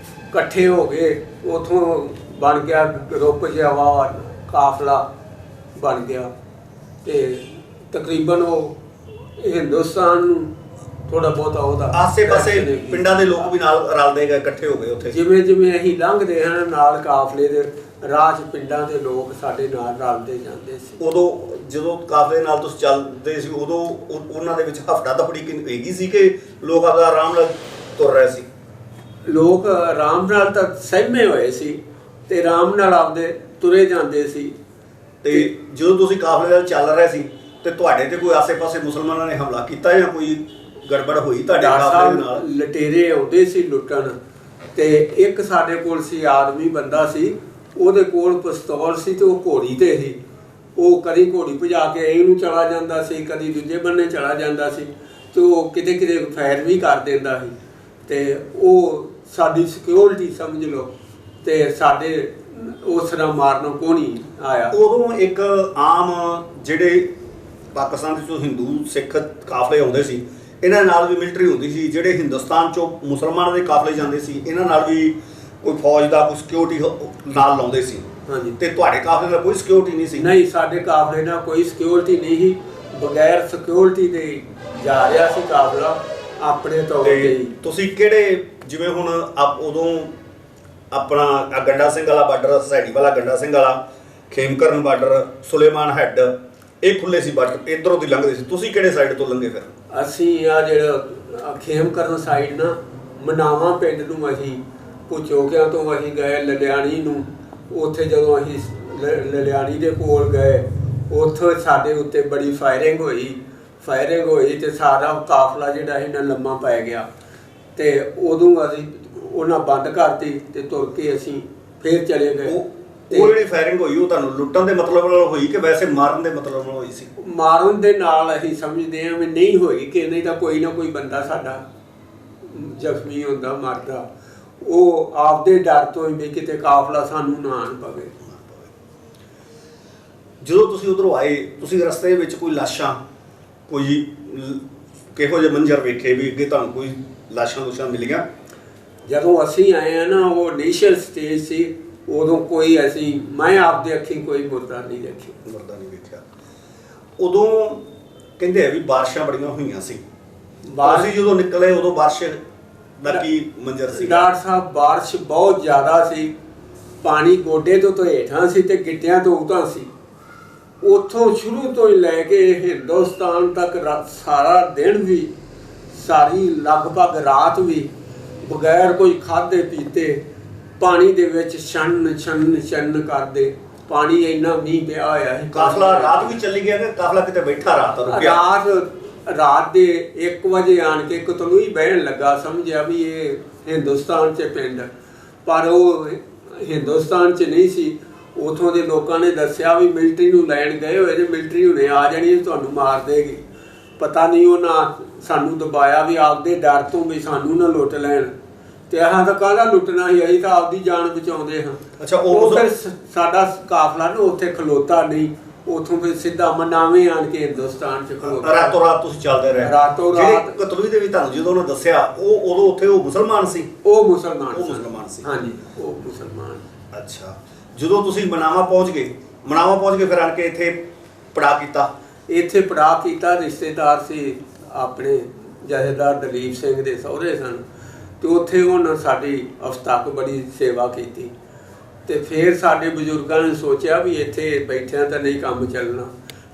Speaker 2: ਇਕੱਠੇ ਹੋ ਗਏ, ਉੱਥੋਂ ਬਣ ਗਿਆ ਗਰੁੱਪ ਜਿਹਾ, ਕਾਫਲਾ ਬਣ ਗਿਆ। ਤੇ ਤਕਰੀਬਨ ਉਹ ਹਿੰਦੁਸਤਾਨ ਨੂੰ ਥੋੜਾ ਬਹੁਤਾ ਉਹਦਾ
Speaker 1: ਆਸੇ-ਪਾਸੇ ਪਿੰਡਾਂ ਦੇ ਲੋਕ ਵੀ ਨਾਲ ਰਲਦੇ ਗਏ, ਇਕੱਠੇ ਹੋ ਗਏ ਉੱਥੇ?
Speaker 2: ਜਿਵੇਂ ਅਸੀਂ ਲੰਘਦੇ ਹਨ ਨਾਲ ਕਾਫਲੇ ਦੇ ਰਾਹ 'ਚ ਪਿੰਡਾਂ ਦੇ ਲੋਕ ਸਾਡੇ ਨਾਲ ਰਲਦੇ ਜਾਂਦੇ ਸੀ।
Speaker 1: ਉਦੋਂ ਜਦੋਂ ਕਾਫਲੇ ਨਾਲ ਤੁਸੀਂ ਚੱਲਦੇ ਸੀ, ਉਦੋਂ ਉਹਨਾਂ ਦੇ ਵਿੱਚ ਹਫੜਾ ਦਫੜੀ ਹੈਗੀ ਸੀ ਕਿ ਲੋਕ ਆਪਦਾ ਆਰਾਮ ਨਾਲ ਤੁਰ ਰਹੇ ਸੀ?
Speaker 2: ਲੋਕ ਆਰਾਮ ਨਾਲ ਤਾਂ ਸਹਿਮੇ ਹੋਏ ਸੀ ਤੇ ਆਰਾਮ ਨਾਲ ਆਪਦੇ ਤੁਰੇ ਜਾਂਦੇ ਸੀ।
Speaker 1: ਤੇ ਜਦੋਂ ਤੁਸੀਂ ਕਾਫਲੇ ਨਾਲ ਚੱਲ ਰਹੇ ਸੀ ਤੇ ਤੁਹਾਡੇ ਤੇ ਕੋਈ ਆਸੇ-ਪਾਸੇ ਮੁਸਲਮਾਨਾਂ ਨੇ ਹਮਲਾ ਕੀਤਾ ਜਾਂ ਕੋਈ ਗੜਬੜ ਹੋਈ ਤੁਹਾਡੇ ਕਾਫਲੇ ਦੇ ਨਾਲ?
Speaker 2: ਲਟੇਰੇ ਆਉਂਦੇ ਸੀ ਲੁੱਟਣ, ਤੇ ਇੱਕ ਸਾਡੇ ਕੋਲ ਸੀ ਆਦਮੀ ਬੰਦਾ ਸੀ, ਉਹਦੇ ਕੋਲ ਪਿਸਤੌਲ ਸੀ ਤੇ ਉਹ ਘੋੜੀ ਤੇ ਸੀ। ਉਹ ਕਦੀ ਘੋੜੀ ਭਜਾ ਕੇ ਇਹਨੂੰ ਚਲਾ ਜਾਂਦਾ ਸੀ, ਕਦੀ ਦੂਜੇ ਬੰਨੇ ਚਲਾ ਜਾਂਦਾ ਸੀ, ਤੇ ਉਹ ਕਿਤੇ ਫਾਇਰ ਵੀ ਕਰ ਦਿੰਦਾ ਸੀ। ਤੇ ਉਹ ਸਾਡੀ ਸਿਕਿਉਰਿਟੀ ਸਮਝ ਲਓ, ਤੇ ਸਾਡੇ ਉਸ ਤਰ੍ਹਾਂ ਮਾਰਨ ਕੋ ਨਹੀਂ ਆਇਆ।
Speaker 1: ਉਦੋਂ ਇੱਕ ਆਮ ਜਿਹੜੇ ਪਾਕਿਸਤਾਨ ਦੇ ਵਿੱਚੋਂ ਹਿੰਦੂ ਸਿੱਖ ਕਾਫਲੇ ਆਉਂਦੇ ਸੀ, ਇਹਨਾਂ ਨਾਲ ਵੀ ਮਿਲਟਰੀ ਹੁੰਦੀ ਸੀ। ਜਿਹੜੇ ਹਿੰਦੁਸਤਾਨ ਚੋਂ ਮੁਸਲਮਾਨਾਂ ਦੇ ਕਾਫਲੇ ਜਾਂਦੇ ਸੀ, ਇਹਨਾਂ ਨਾਲ ਵੀ ਕੋਈ ਫੌਜ ਦਾ ਕੋਈ ਸਿਕਿਉਰਿਟੀ ਨਾਲ ਲਾਉਂਦੇ ਸੀ।
Speaker 2: ਹਾਂਜੀ।
Speaker 1: ਤੇ ਤੁਹਾਡੇ ਕਾਫਲੇ ਨਾਲ ਕੋਈ ਸਿਕਿਉਰਿਟੀ ਨਹੀਂ ਸੀ?
Speaker 2: ਨਹੀਂ, ਸਾਡੇ ਕਾਫਲੇ ਨਾਲ ਕੋਈ ਸਿਕਿਉਰਿਟੀ ਨਹੀਂ ਸੀ। ਬਗੈਰ ਸਿਕਿਉਰਿਟੀ ਦੇ ਜਾ ਰਿਹਾ ਸੀ ਕਾਫਲਾ ਆਪਣੇ ਤੌਰ ਤੇ।
Speaker 1: ਤੁਸੀਂ ਕਿਹੜੇ, ਜਿਵੇਂ ਹੁਣ ਉਦੋਂ ਆਪਣਾ ਗੰਡਾ ਸਿੰਘ ਵਾਲਾ ਬਾਰਡਰ, ਸੈਣੀ ਵਾਲਾ ਗੰਡਾ ਸਿੰਘ ਵਾਲਾ, ਖੇਮਕਰਨ ਬਾਰਡਰ, ਸੁਲੇਮਾਨ ਹੈੱਡ, ਇਹ ਖੁੱਲੇ ਸੀ ਬਾਰਡਰ, ਇੱਧਰੋਂ ਦੀ ਲੰਘਦੇ ਸੀ। ਤੁਸੀਂ ਕਿਹੜੇ ਸਾਈਡ ਤੋਂ ਲੰਘੇ ਫਿਰ?
Speaker 2: ਅਸੀਂ ਆ ਜਿਹੜਾ ਖੇਮਕਰਨ ਸਾਈਡ ਨਾ ਮਨਾਵਾ ਪਿੰਡ ਨੂੰ ਅਸੀਂ ਪੁਚੋਕਿਆਂ ਤੋਂ ਅਸੀਂ ਗਏ ਲਲਿਆਣੀ ਨੂੰ। ਉੱਥੇ ਜਦੋਂ ਅਸੀਂ ਲਲਿਆਣੀ ਦੇ ਕੋਲ ਗਏ, ਉੱਥੋਂ ਸਾਡੇ ਉੱਤੇ ਬੜੀ ਫਾਇਰਿੰਗ ਹੋਈ ਤੇ ਸਾਰਾ ਕਾਫਲਾ ਜਿਹੜਾ ਸੀ ਨਾ ਲੰਮਾ ਪੈ ਗਿਆ। ਤੇ ਉਦੋਂ ਅਸੀਂ ਉਹਨਾਂ ਬੰਦ ਕਰਤੀ ਤੇ ਤੁਰ ਕੇ ਅਸੀਂ ਫੇਰ ਚਲੇ ਗਏ।
Speaker 1: ਉਹ ਜਿਹੜੀ ਫਾਇਰਿੰਗ ਹੋਈ ਉਹ ਤੁਹਾਨੂੰ ਲੁੱਟਣ ਦੇ ਮਤਲਬ ਨਾਲ ਹੋਈ ਕਿ ਵੈਸੇ ਮਾਰਨ ਦੇ ਮਤਲਬ ਨਾਲ ਹੋਈ ਸੀ?
Speaker 2: ਮਾਰਨ ਦੇ ਨਾਲ ਅਸੀਂ ਸਮਝਦੇ ਹਾਂ ਵੀ ਨਹੀਂ ਹੋਈ, ਕਿ ਨਹੀਂ ਤਾਂ ਕੋਈ ਨਾ ਕੋਈ ਬੰਦਾ ਸਾਡਾ ਜ਼ਖਮੀ ਹੁੰਦਾ, ਮਰਦਾ। ਉਹ ਆਪਦੇ ਡਰ ਤੋਂ ਹੀ ਵੀ ਕਿਤੇ ਕਾਫਲਾ ਸਾਨੂੰ ਨਾ ਆਣ ਪਵੇ।
Speaker 1: ਜਦੋਂ ਤੁਸੀਂ ਉਧਰੋਂ ਆਏ, ਤੁਸੀਂ ਰਸਤੇ ਵਿੱਚ ਕੋਈ ਲਾਸ਼ਾਂ, ਕੋਈ ਕਿਹੋ ਜਿਹੇ ਮੰਜ਼ਰ ਵੇਖੇ ਵੀ ਅੱਗੇ ਤੁਹਾਨੂੰ ਕੋਈ ਲਾਸ਼ਾਂ ਮਿਲੀਆਂ?
Speaker 2: ਜਦੋਂ ਅਸੀਂ ਆਏ ਆ ਨਾ, ਉਹ ਇਨੀਸ਼ੀਅਲ ਸਟੇਜ ਸੀ, ਉਦੋਂ ਕੋਈ ਮੈਂ ਆਪਦੇ ਅੱਖੀਂ ਕੋਈ ਮੁਰਦਾ ਨਹੀਂ ਦੇਖੀ।
Speaker 1: ਮੁਰਦਾ ਨਹੀਂ ਵੇਖਿਆ। ਉਦੋਂ ਕਹਿੰਦੇ ਆ ਵੀ ਬਾਰਿਸ਼ਾਂ ਬੜੀਆਂ ਹੋਈਆਂ ਸੀ, ਅਸੀਂ ਜਦੋਂ ਨਿਕਲੇ ਉਦੋਂ ਬਾਰਿਸ਼ ਦਾ ਕੀ ਮੰਜ਼ਰ ਸੀ?
Speaker 2: ਡਾਕਟਰ ਸਾਹਿਬ, ਬਾਰਿਸ਼ ਬਹੁਤ ਜ਼ਿਆਦਾ ਸੀ, ਪਾਣੀ ਗੋਡੇ ਤੋਂ ਹੇਠਾਂ ਸੀ ਤੇ ਗਿੱਟਿਆਂ ਤੋਂ ਉਤਾਂ ਸੀ। ਉੱਥੋਂ ਸ਼ੁਰੂ ਤੋਂ ਹੀ ਲੈ ਕੇ ਹਿੰਦੁਸਤਾਨ ਤੱਕ ਸਾਰਾ ਦਿਨ ਵੀ, ਸਾਰੀ ਲਗਭਗ ਰਾਤ ਵੀ, ਬਗੈਰ ਕੋਈ ਖਾਧੇ ਪੀਤੇ ਪਾਣੀ ਦੇ ਵਿੱਚ ਛੰਨ ਕਰਦੇ। ਪਾਣੀ ਇੰਨਾ ਮੀਂਹ ਪਿਆ ਹੋਇਆ ਸੀ।
Speaker 1: ਕਾਫਲਾ ਰਾਤ ਵੀ ਚੱਲੀ ਗਿਆ ਕਿ ਕਾਫਲਾ ਕਿਤੇ ਬੈਠਾ ਰਾਤ ਰੁਕਿਆ?
Speaker 2: ਰਾਤ ਦੇ 1 ਵਜੇ ਆਣ ਕੇ ਕਤਲੂ ਹੀ ਬਹਿਣ ਲੱਗਾ, ਸਮਝਿਆ ਵੀ ਇਹ ਹਿੰਦੁਸਤਾਨ 'ਚ ਪਿੰਡ, ਪਰ ਉਹ ਹਿੰਦੁਸਤਾਨ 'ਚ ਨਹੀਂ ਸੀ। ਉਥੋਂ ਦੇ ਲੋਕਾਂ ਨੇ ਦੱਸਿਆ ਵੀ ਮਿਲਟਰੀ ਨੂੰ ਲੈਣ ਗਏ ਹੋਏ ਤੇ ਮਿਲਟਰੀ ਹੁਣੇ ਆ ਜਾਣੀ, ਤੁਹਾਨੂੰ ਮਾਰ ਦੇਗੀ। ਪਤਾ ਨਹੀਂ ਉਹਨਾਂ ਸਾਨੂੰ ਦਬਾਇਆ ਵੀ ਆਪਦੇ ਡਰ ਤੋਂ ਵੀ ਸਾਨੂੰ ਨਾ ਲੁੱਟ ਲੈਣ, ਤੇ ਆਹ ਤਾਂ ਕਾਹਦਾ ਲੁੱਟਣਾ ਸੀ, ਅਸੀਂ ਤਾਂ ਆਪਦੀ ਜਾਨ ਬਚਾਉਂਦੇ ਹਾਂ।
Speaker 1: ਅੱਛਾ,
Speaker 2: ਉਹ ਫਿਰ ਸਾਡਾ ਕਾਫਲਾ ਨਾ ਉੱਥੇ ਖਲੋਤਾ ਨਹੀਂ, ਉਥੋਂ ਫਿਰ ਸਿੱਧਾ ਮਨਾਵੇਂ ਆਣ ਕੇ ਹਿੰਦੁਸਤਾਨ 'ਚ ਖਲੋਤਾ।
Speaker 1: ਰਾਤੋਂ ਰਾਤ ਤੁਸੀਂ ਚੱਲਦੇ ਰਹੇ?
Speaker 2: ਰਾਤੋਂ ਰਾਤ।
Speaker 1: ਕਤਲੂ ਦੇ ਵੀ ਤੁਹਾਨੂੰ ਜਦੋਂ ਉਹਨੇ ਦੱਸਿਆ, ਉਹ ਉਦੋਂ ਉੱਥੇ ਉਹ ਮੁਸਲਮਾਨ ਸੀ?
Speaker 2: ਉਹ ਮੁਸਲਮਾਨ
Speaker 1: ਸੀ।
Speaker 2: ਹਾਂਜੀ, ਉਹ ਮੁਸਲਮਾਨ।
Speaker 1: ਅੱਛਾ, ਜਦੋਂ ਤੁਸੀਂ ਮਨਾਵਾ ਪਹੁੰਚ ਗਏ ਫਿਰ ਆਣ ਕੇ ਇੱਥੇ ਪੜਾਅ ਕੀਤਾ?
Speaker 2: ਇੱਥੇ ਪੜਾਅ ਕੀਤਾ। ਰਿਸ਼ਤੇਦਾਰ ਸੀ ਆਪਣੇ, ਜਥੇਦਾਰ ਦਲੀਪ ਸਿੰਘ ਦੇ ਸਹੁਰੇ ਸਨ, ਤੇ ਉੱਥੇ ਉਹਨਾਂ ਸਾਡੀ ਹਫ਼ਤਾ ਬੜੀ ਸੇਵਾ ਕੀਤੀ। ਤੇ ਫਿਰ ਸਾਡੇ ਬਜ਼ੁਰਗਾਂ ਨੇ ਸੋਚਿਆ ਵੀ ਇੱਥੇ ਬੈਠਿਆਂ ਤਾਂ ਨਹੀਂ ਕੰਮ ਚੱਲਣਾ,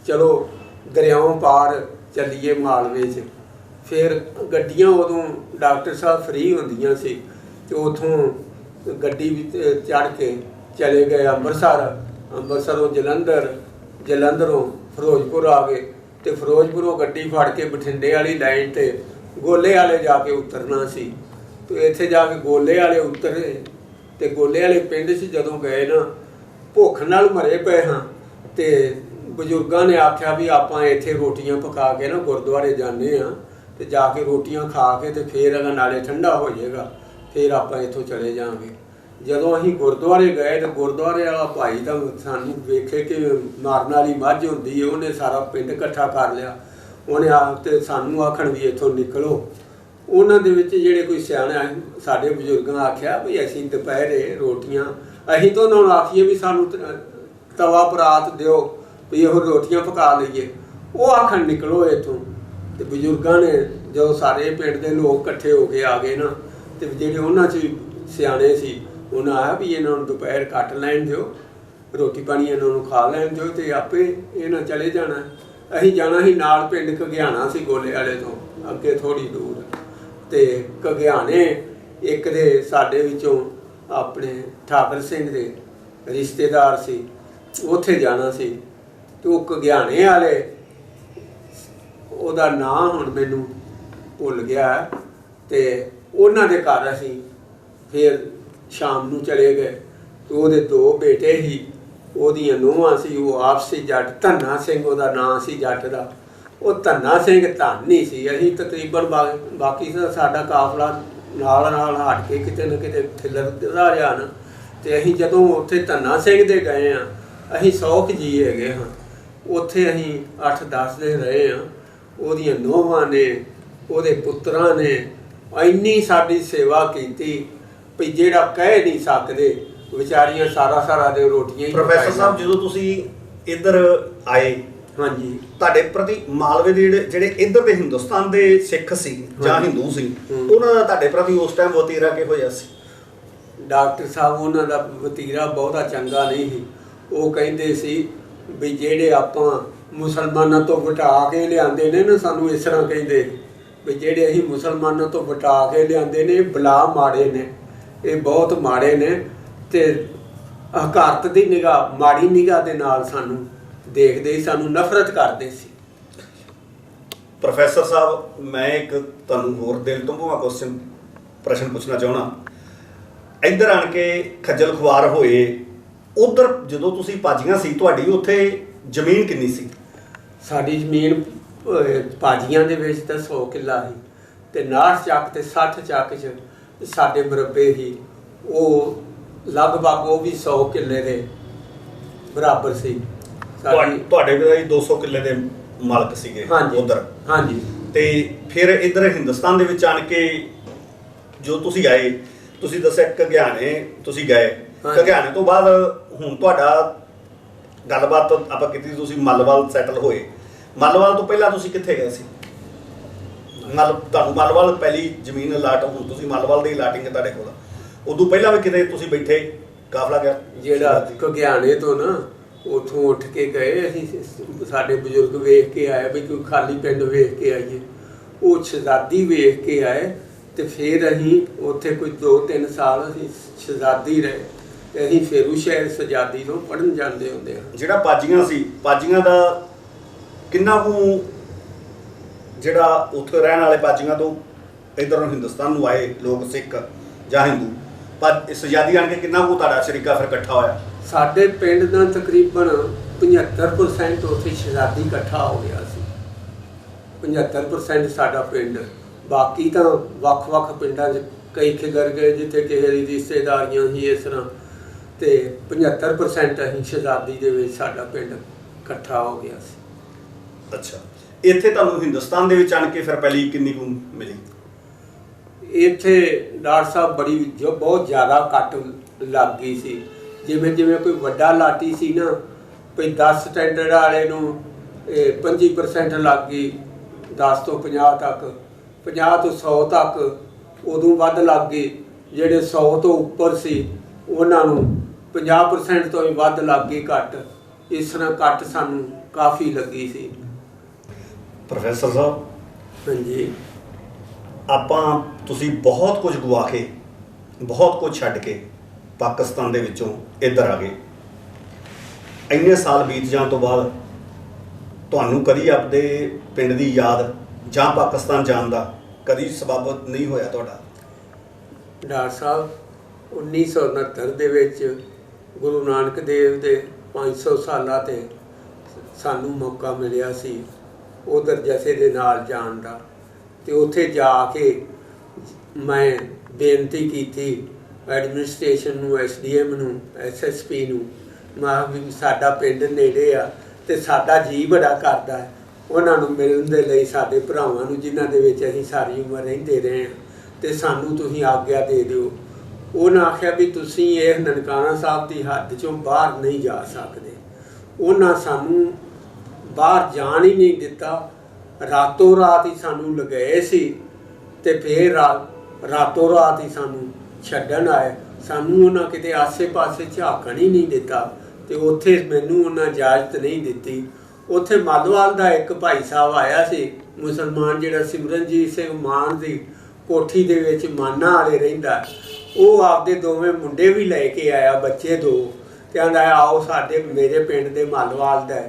Speaker 2: ਚਲੋ ਦਰਿਆਓਂ ਪਾਰ ਚੱਲੀਏ ਮਾਲਵੇ 'ਚ। ਫਿਰ ਗੱਡੀਆਂ ਉਦੋਂ ਡਾਕਟਰ ਸਾਹਿਬ ਫ੍ਰੀ ਹੁੰਦੀਆਂ ਸੀ, ਤੇ ਉੱਥੋਂ ਗੱਡੀ ਵੀ ਚੜ੍ਹ ਕੇ ਚਲੇ ਗਏ ਅੰਮ੍ਰਿਤਸਰੋਂ ਜਲੰਧਰੋਂ ਫਿਰੋਜ਼ਪੁਰ ਆ ਗਏ, ਤੇ ਫਿਰੋਜ਼ਪੁਰੋਂ ਗੱਡੀ ਫੜ ਕੇ ਬਠਿੰਡੇ ਵਾਲੀ ਲਾਈਨ 'ਤੇ ਗੋਲੇ ਵਾਲੇ ਜਾ ਕੇ ਉਤਰਨਾ ਸੀ। ਤੇ ਇੱਥੇ ਜਾ ਕੇ ਗੋਲੇ ਵਾਲੇ ਉਤਰੇ, ਤੇ ਗੋਲੇ ਵਾਲੇ ਪਿੰਡ 'ਚ ਜਦੋਂ ਗਏ ਨਾ, ਭੁੱਖ ਨਾਲ ਮਰੇ ਪਏ ਹਾਂ। ਤੇ ਬਜ਼ੁਰਗਾਂ ਨੇ ਆਖਿਆ ਵੀ ਆਪਾਂ ਇੱਥੇ ਰੋਟੀਆਂ ਪਕਾ ਕੇ ਨਾ ਗੁਰਦੁਆਰੇ ਜਾਂਦੇ ਹਾਂ, ਤੇ ਜਾ ਕੇ ਰੋਟੀਆਂ ਖਾ ਕੇ ਤੇ ਫਿਰ ਅਗਰ ਨਾਲੇ ਠੰਡਾ ਹੋ ਜਾਏਗਾ, ਫਿਰ ਆਪਾਂ ਇੱਥੋਂ ਚਲੇ ਜਾਵਾਂਗੇ। ਜਦੋਂ ਅਸੀਂ ਗੁਰਦੁਆਰੇ ਗਏ ਤੇ ਗੁਰਦੁਆਰੇ ਵਾਲਾ ਭਾਈ ਤਾਂ ਸਾਨੂੰ ਵੇਖੇ ਕਿ ਮਾਰਨ ਵਾਲੀ ਮੱਝ ਹੁੰਦੀ ਹੈ, ਉਹਨੇ ਸਾਰਾ ਪਿੰਡ ਇਕੱਠਾ ਕਰ ਲਿਆ। ਉਹਨੇ ਤੇ ਸਾਨੂੰ ਆਖਣ ਵੀ ਇੱਥੋਂ ਨਿਕਲੋ। ਉਹਨਾਂ ਦੇ ਵਿੱਚ ਜਿਹੜੇ ਕੋਈ ਸਿਆਣਾ ਸਾਡੇ ਬਜ਼ੁਰਗਾਂ ਆਖਿਆ ਵੀ ਅਸੀਂ ਦੁਪਹਿਰੇ ਰੋਟੀਆਂ, ਅਸੀਂ ਤਾਂ ਉਹਨਾਂ ਨੂੰ ਆਖੀਏ ਵੀ ਸਾਨੂੰ ਤਵਾ ਪਰਾਤ ਦਿਓ ਵੀ ਉਹ ਰੋਟੀਆਂ ਪਕਾ ਲਈਏ। ਉਹ ਆਖਣ ਨਿਕਲੋ ਇੱਥੋਂ। ਤੇ ਬਜ਼ੁਰਗਾਂ ਨੇ ਜਦੋਂ ਸਾਰੇ ਪਿੰਡ ਦੇ ਲੋਕ ਇਕੱਠੇ ਹੋ ਕੇ ਆ ਗਏ ਨਾ, ਤੇ ਜਿਹੜੇ ਉਹਨਾਂ 'ਚ ਸਿਆਣੇ ਸੀ, ਉਹਨਾਂ ਆਇਆ ਵੀ ਇਹਨਾਂ ਨੂੰ ਦੁਪਹਿਰ ਕੱਟ ਲੈਣ ਦਿਓ, ਰੋਟੀ ਪਾਣੀ ਇਹਨਾਂ ਨੂੰ ਖਾ ਲੈਣ ਦਿਓ, ਤੇ ਆਪੇ ਇਹਨਾਂ ਚਲੇ ਜਾਣਾ। ਅਸੀਂ ਜਾਣਾ ਸੀ ਨਾਲ, ਪਿੰਡ ਘਗਿਆਣਾ ਸੀ ਗੋਲੇ ਵਾਲੇ ਤੋਂ ਅੱਗੇ ਥੋੜ੍ਹੀ ਦੂਰ। ਤੇ ਘਗਿਆਣੇ ਇੱਕ ਦੇ ਸਾਡੇ ਵਿੱਚੋਂ ਆਪਣੇ ਠਾਕਰ ਸਿੰਘ ਦੇ ਰਿਸ਼ਤੇਦਾਰ ਸੀ, ਉੱਥੇ ਜਾਣਾ ਸੀ। ਤੇ ਉਹ ਘਗਿਆਣੇ ਵਾਲੇ, ਉਹਦਾ ਨਾਂ ਹੁਣ ਮੈਨੂੰ ਭੁੱਲ ਗਿਆ, ਤੇ ਉਹਨਾਂ ਦੇ ਘਰ ਅਸੀਂ ਫਿਰ ਸ਼ਾਮ ਨੂੰ ਚਲੇ ਗਏ। ਤੇ ਉਹਦੇ 2 ਬੇਟੇ ਸੀ, ਉਹਦੀਆਂ ਨੂੰਹਾਂ ਸੀ, ਉਹ ਆਪ ਸੀ ਜੱਟ। ਧੰਨਾ ਸਿੰਘ ਉਹਦਾ ਨਾਂ ਸੀ ਜੱਟ ਦਾ। ਉਹ ਧੰਨਾ ਸਿੰਘ ਧੰਨ ਨਹੀਂ ਸੀ। ਅਸੀਂ ਤਕਰੀਬਨ ਬਾਕੀ ਸਾਡਾ ਕਾਫਲਾ ਨਾਲ ਹਟ ਕੇ ਕਿਤੇ ਨਾ ਕਿਤੇ ਖਿਲਰਦਾ ਰਿਹਾ ਨਾ। ਤੇ ਅਸੀਂ ਜਦੋਂ ਉੱਥੇ ਧੰਨਾ ਸਿੰਘ ਦੇ ਗਏ ਹਾਂ, ਅਸੀਂ 100 ਜੀ ਹੈਗੇ ਹਾਂ ਉੱਥੇ। ਅਸੀਂ 8-10 ਦਿਨ ਰਹੇ ਹਾਂ। ਉਹਦੀਆਂ ਨੂੰਹਾਂ ਨੇ, ਉਹਦੇ ਪੁੱਤਰਾਂ ਨੇ ਇੰਨੀ ਸਾਡੀ ਸੇਵਾ ਕੀਤੀ ਵੀ ਜਿਹੜਾ ਕਹਿ ਨਹੀਂ ਸਕਦੇ। ਵਿਚਾਰੀਆਂ ਸਾਰਾ ਦਿਨ ਰੋਟੀਆਂ ਹੀ।
Speaker 1: ਪ੍ਰੋਫੈਸਰ ਸਾਹਿਬ, ਜਦੋਂ ਤੁਸੀਂ ਇੱਧਰ ਆਏ,
Speaker 2: ਹਾਂਜੀ,
Speaker 1: ਤੁਹਾਡੇ ਪ੍ਰਤੀ ਮਾਲਵੇ ਦੇ ਜਿਹੜੇ ਇੱਧਰ ਦੇ ਹਿੰਦੁਸਤਾਨ ਦੇ ਸਿੱਖ ਸੀ ਜਾਂ ਹਿੰਦੂ ਸੀ, ਉਹਨਾਂ ਦਾ ਤੁਹਾਡੇ ਪ੍ਰਤੀ ਉਸ ਟਾਈਮ ਵਤੀਰਾ ਕਿਹੋ ਜਿਹਾ ਸੀ?
Speaker 2: ਡਾਕਟਰ ਸਾਹਿਬ, ਉਹਨਾਂ ਦਾ ਵਤੀਰਾ ਬਹੁਤਾ ਚੰਗਾ ਨਹੀਂ ਸੀ। ਉਹ ਕਹਿੰਦੇ ਸੀ ਵੀ ਜਿਹੜੇ ਆਪਾਂ ਮੁਸਲਮਾਨਾਂ ਤੋਂ ਵਟਾ ਕੇ ਲਿਆਂਦੇ ਨੇ ਨਾ, ਸਾਨੂੰ ਇਸ ਤਰ੍ਹਾਂ ਕਹਿੰਦੇ ਵੀ ਜਿਹੜੇ ਅਸੀਂ ਮੁਸਲਮਾਨਾਂ ਤੋਂ ਵਟਾ ਕੇ ਲਿਆਂਦੇ ਨੇ, ਬਲਾ ਮਾੜੇ ਨੇ, ਇਹ ਬਹੁਤ ਮਾੜੇ ਨੇ। ਤੇ ਹਕਾਰਤ ਦੀ ਨਿਗਾਹ, ਮਾੜੀ ਨਿਗਾਹ ਦੇ ਨਾਲ ਸਾਨੂੰ ਦੇਖਦੇ ਸੀ, ਸਾਨੂੰ ਨਫ਼ਰਤ ਕਰਦੇ ਸੀ।
Speaker 1: ਪ੍ਰੋਫੈਸਰ ਸਾਹਿਬ, ਮੈਂ ਇੱਕ ਤੁਹਾਨੂੰ ਹੋਰ ਦਿਲ ਤੋਂ ਭਾਵਾਂ ਪ੍ਰਸ਼ਨ ਪੁੱਛਣਾ ਚਾਹੁੰਦਾ। ਇੱਧਰ ਆਣ ਕੇ ਖੱਜਲ ਖੁਆਰ ਹੋਏ, ਉਧਰ ਜਦੋਂ ਤੁਸੀਂ ਭਾਜੀਆਂ ਸੀ ਤੁਹਾਡੀ ਉੱਥੇ ਜ਼ਮੀਨ ਕਿੰਨੀ ਸੀ?
Speaker 2: ਸਾਡੀ ਜ਼ਮੀਨ ਭਾਜੀਆਂ ਦੇ ਵਿੱਚ ਤਾਂ 100 ਕਿੱਲਾ ਸੀ ਤੇ 59 ਚੱਕ ਤੇ 60 ਚੱਕ 'ਚ ਸਾਡੇ ਮੁਰੱਬੇ ਸੀ। ਉਹ ਲਗਭਗ ਉਹ ਵੀ 100 ਕਿੱਲੇ ਦੇ ਬਰਾਬਰ ਸੀ ਸਾਡੀ।
Speaker 1: ਤੁਹਾਡੇ ਵੀ 200 ਕਿੱਲੇ ਦੇ ਮਾਲਕ ਸੀਗੇ ਉਧਰ?
Speaker 2: ਹਾਂਜੀ।
Speaker 1: ਤੇ ਫਿਰ ਇੱਧਰ ਹਿੰਦੁਸਤਾਨ ਦੇ ਵਿੱਚ ਆਣ ਕੇ ਜੋ ਤੁਸੀਂ ਆਏ, ਤੁਸੀਂ ਦੱਸਿਆ ਘਗਿਆਣੇ ਤੁਸੀਂ ਗਏ, ਘਗਿਆਣੇ ਤੋਂ ਬਾਅਦ ਹੁਣ ਤੁਹਾਡਾ ਗੱਲਬਾਤ ਆਪਾਂ ਕੀਤੀ, ਤੁਸੀਂ ਮੱਲਵਾਲ ਸੈਟਲ ਹੋਏ। ਮੱਲਵਾਲ ਤੋਂ ਪਹਿਲਾਂ ਤੁਸੀਂ ਕਿੱਥੇ ਗਏ ਸੀ? ਤੁਹਾਨੂੰ ਮੱਲਵਾਲ ਪਹਿਲੀ ਜ਼ਮੀਨ ਅਲਾਟ, ਹੁਣ ਤੁਸੀਂ ਮੱਲਵਾਲ ਦੀ ਅਲਾਟਿੰਗ ਹੈ ਤੁਹਾਡੇ ਕੋਲ, ਉਦੋਂ ਪਹਿਲਾਂ ਵੀ ਕਿਤੇ ਤੁਸੀਂ ਬੈਠੇ ਕਾਫਲਾ ਗਿਆ?
Speaker 2: ਜਿਹੜਾ ਘਗਿਆਣੇ ਤੋਂ ਨਾ ਉੱਥੋਂ ਉੱਠ ਕੇ ਗਏ ਅਸੀਂ, ਸਾਡੇ ਬਜ਼ੁਰਗ ਵੇਖ ਕੇ ਆਏ ਵੀ ਕੋਈ ਖਾਲੀ ਪਿੰਡ ਵੇਖ ਕੇ ਆਈਏ। ਉਹ ਸ਼ਹਜ਼ਾਦੀ ਵੇਖ ਕੇ ਆਏ ਤੇ ਫਿਰ ਅਸੀਂ ਉੱਥੇ ਕੋਈ 2-3 ਸਾਲ ਅਸੀਂ ਸ਼ਹਜ਼ਾਦੀ ਰਹੇ ਤੇ ਅਸੀਂ ਫੇਰੂ ਸ਼ਹਿਰ ਸ਼ਹਜ਼ਾਦੀ ਤੋਂ ਪੜ੍ਹਨ ਜਾਂਦੇ ਹੁੰਦੇ ਹਾਂ।
Speaker 1: ਜਿਹੜਾ ਪਾਜੀਆਂ ਸੀ, ਪਾਜੀਆਂ ਦਾ ਕਿੰਨਾ ਕੁ ਜਿਹੜਾ ਉੱਥੇ ਰਹਿਣ ਵਾਲੇ ਪਾਜੀਆਂ ਤੋਂ ਇੱਧਰ ਨੂੰ ਹਿੰਦੁਸਤਾਨ ਨੂੰ ਆਏ ਲੋਕ, ਸਿੱਖ ਜਾਂ ਹਿੰਦੂ, ਪਰ ਸ਼ਹਜ਼ਾਦੀ ਆਣ ਕੇ ਕਿੰਨਾ ਕੁ ਤੁਹਾਡਾ ਸ਼ਰੀਕਾ ਫਿਰ ਇਕੱਠਾ ਹੋਇਆ?
Speaker 2: ਸਾਡੇ ਪਿੰਡ ਦਾ ਤਕਰੀਬਨ 75% ਉੱਥੇ ਸ਼ਹਜ਼ਾਦੀ ਇਕੱਠਾ ਹੋ ਗਿਆ ਸੀ। 75% ਸਾਡਾ ਪਿੰਡ, ਬਾਕੀ ਤਾਂ ਵੱਖ-ਵੱਖ ਪਿੰਡਾਂ 'ਚ ਕਈ ਖਿਲਰ ਗਏ ਜਿੱਥੇ ਕਿਸੇ ਦੀ ਰਿਸ਼ਤੇਦਾਰੀਆਂ ਸੀ ਇਸ ਤਰ੍ਹਾਂ, ਤੇ 75% ਅਸੀਂ ਸ਼ਹਜ਼ਾਦੀ ਦੇ ਵਿੱਚ ਸਾਡਾ ਪਿੰਡ ਇਕੱਠਾ ਹੋ ਗਿਆ ਸੀ।
Speaker 1: ਅੱਛਾ, ਇੱਥੇ ਤੁਹਾਨੂੰ ਹਿੰਦੁਸਤਾਨ ਦੇ ਵਿੱਚ ਆਣ ਕੇ ਫਿਰ ਪਹਿਲੀ ਕਿੰਨੀ ਕੁ ਮਿਲੀ?
Speaker 2: ਇੱਥੇ ਡਾਕਟਰ ਸਾਹਿਬ ਬਹੁਤ ਜ਼ਿਆਦਾ ਕੱਟ ਲੱਗ ਗਈ ਸੀ। ਜਿਵੇਂ ਜਿਵੇਂ ਕੋਈ ਵੱਡਾ ਲਾਟੀ ਸੀ ਨਾ, ਕੋਈ 10 ਸਟੈਂਡਰਡ ਵਾਲੇ ਨੂੰ 25% ਲੱਗ ਗਈ, 10 ਤੋਂ 50 ਤੱਕ, 50 ਤੋਂ 100 ਤੱਕ ਉਦੋਂ ਵੱਧ ਲੱਗ ਗਈ। ਜਿਹੜੇ 100 ਤੋਂ ਉੱਪਰ ਸੀ ਉਹਨਾਂ ਨੂੰ 50% ਤੋਂ ਵੀ ਵੱਧ ਲੱਗ ਗਈ ਕੱਟ। ਇਸ ਤਰ੍ਹਾਂ ਕੱਟ ਸਾਨੂੰ ਕਾਫੀ ਲੱਗੀ ਸੀ।
Speaker 1: ਪ੍ਰੋਫੈਸਰ ਸਾਹਿਬ,
Speaker 2: ਹਾਂਜੀ,
Speaker 1: ਤੁਸੀਂ ਬਹੁਤ ਕੁਝ ਗਵਾ ਕੇ, ਬਹੁਤ ਕੁਝ ਛੱਡ ਕੇ ਪਾਕਿਸਤਾਨ ਦੇ ਵਿੱਚੋਂ ਇੱਧਰ ਆ ਗਏ। ਇੰਨੇ ਸਾਲ ਬੀਤ ਜਾਣ ਤੋਂ ਬਾਅਦ ਤੁਹਾਨੂੰ ਕਦੀ ਆਪਣੇ ਪਿੰਡ ਦੀ ਯਾਦ ਜਾਂ ਪਾਕਿਸਤਾਨ ਜਾਣ ਦਾ ਕਦੀ ਸਬਬ ਨਹੀਂ ਹੋਇਆ ਤੁਹਾਡਾ?
Speaker 2: ਡਾਕਟਰ ਸਾਹਿਬ, 1969 ਦੇ ਵਿੱਚ ਗੁਰੂ ਨਾਨਕ ਦੇਵ ਦੇ 500 ਸਾਲਾਂ 'ਤੇ ਸਾਨੂੰ ਮੌਕਾ ਮਿਲਿਆ ਸੀ ਉਧਰ ਜਥੇ ਦੇ ਨਾਲ ਜਾਣ ਦਾ, ਤੇ ਉੱਥੇ ਜਾ ਕੇ ਮੈਂ ਬੇਨਤੀ ਕੀਤੀ ਐਡਮਿਨਿਸਟ੍ਰੇਸ਼ਨ ਨੂੰ, SDM ਨੂੰ, SSP ਨੂੰ, ਮੈਂ ਵੀ ਸਾਡਾ ਪਿੰਡ ਨੇੜੇ ਆ ਤੇ ਸਾਡਾ ਜੀ ਬੜਾ ਕਰਦਾ ਹੈ ਉਹਨਾਂ ਨੂੰ ਮਿਲਣ ਦੇ ਲਈ, ਸਾਡੇ ਭਰਾਵਾਂ ਨੂੰ ਜਿਨ੍ਹਾਂ ਦੇ ਵਿੱਚ ਅਸੀਂ ਸਾਰੀ ਉਮਰ ਰਹਿੰਦੇ ਰਹੇ ਹਾਂ, ਤੇ ਸਾਨੂੰ ਤੁਸੀਂ ਆਗਿਆ ਦੇ ਦਿਓ। ਉਹਨਾਂ ਆਖਿਆ ਵੀ ਤੁਸੀਂ ਇਹ ਨਨਕਾਣਾ ਸਾਹਿਬ ਦੀ ਹੱਦ 'ਚੋਂ ਬਾਹਰ ਨਹੀਂ ਜਾ ਸਕਦੇ। ਉਹਨਾਂ ਸਾਨੂੰ ਬਾਹਰ ਜਾਣ ਹੀ ਨਹੀਂ ਦਿੱਤਾ। ਰਾਤੋਂ ਰਾਤ ਹੀ ਸਾਨੂੰ ਲਗਾਏ ਸੀ ਤੇ ਫਿਰ ਰਾਤੋਂ ਰਾਤ ਹੀ ਸਾਨੂੰ ਛੱਡਣ ਆਏ। ਸਾਨੂੰ ਉਹਨਾਂ ਕਿਤੇ ਆਸੇ-ਪਾਸੇ ਝਾਕਣ ਹੀ ਨਹੀਂ ਦਿੱਤਾ ਤੇ ਉੱਥੇ ਮੈਨੂੰ ਉਹਨਾਂ ਇਜਾਜ਼ਤ ਨਹੀਂ ਦਿੱਤੀ। ਉੱਥੇ ਮਾਲਵਾਲ ਦਾ ਇੱਕ ਭਾਈ ਸਾਹਿਬ ਆਇਆ ਸੀ ਮੁਸਲਮਾਨ, ਜਿਹੜਾ ਸਿਮਰਨਜੀਤ ਸਿੰਘ ਮਾਨ ਦੀ ਕੋਠੀ ਦੇ ਵਿੱਚ ਮਾਨਾ ਵਾਲੇ ਰਹਿੰਦਾ, ਉਹ ਆਪਦੇ ਦੋਵੇਂ ਮੁੰਡੇ ਵੀ ਲੈ ਕੇ ਆਇਆ, ਬੱਚੇ 2, ਕਹਿੰਦਾ ਆਓ ਸਾਡੇ ਮੇਰੇ ਪਿੰਡ ਦੇ ਮਾਲਵਾਲ ਦਾ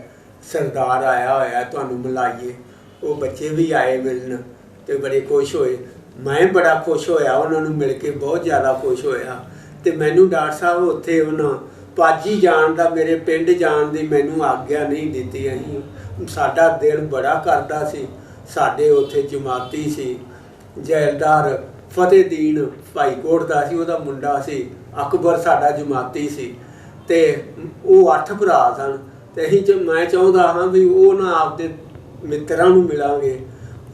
Speaker 2: ਸਰਦਾਰ ਆਇਆ ਹੋਇਆ, ਤੁਹਾਨੂੰ ਮਿਲਾਈਏ। ਉਹ ਬੱਚੇ ਵੀ ਆਏ ਮਿਲਣ ਤੇ ਬੜੇ ਖੁਸ਼ ਹੋਏ। ਮੈਂ ਬੜਾ ਖੁਸ਼ ਹੋਇਆ, ਉਹਨਾਂ ਨੂੰ ਮਿਲ ਕੇ ਬਹੁਤ ਜ਼ਿਆਦਾ ਖੁਸ਼ ਹੋਇਆ। ਤੇ ਮੈਨੂੰ ਡਾਕਟਰ ਸਾਹਿਬ ਉੱਥੇ ਉਹਨਾਂ ਪਾਜੀ ਜਾਣ ਦਾ, ਮੇਰੇ ਪਿੰਡ ਜਾਣ ਦੀ ਮੈਨੂੰ ਆਗਿਆ ਨਹੀਂ ਦਿੱਤੀ। ਅਸੀਂ ਸਾਡਾ ਦਿਲ ਬੜਾ ਕਰਦਾ ਸੀ। ਸਾਡੇ ਉੱਥੇ ਜਮਾਤੀ ਸੀ, ਜੈਲਦਾਰ ਫਤਿਹਦੀਨ ਭਾਈਕੋਟ ਦਾ ਸੀ, ਉਹਦਾ ਮੁੰਡਾ ਸੀ ਅਕਬਰ, ਸਾਡਾ ਜਮਾਤੀ ਸੀ, ਤੇ ਉਹ 8 ਭਰਾ ਸਨ। ਤੇ ਅਸੀਂ ਮੈਂ ਚਾਹੁੰਦਾ ਹਾਂ ਵੀ ਉਹ ਨਾ ਆਪਦੇ ਮਿੱਤਰਾਂ ਨੂੰ ਮਿਲਾਂਗੇ,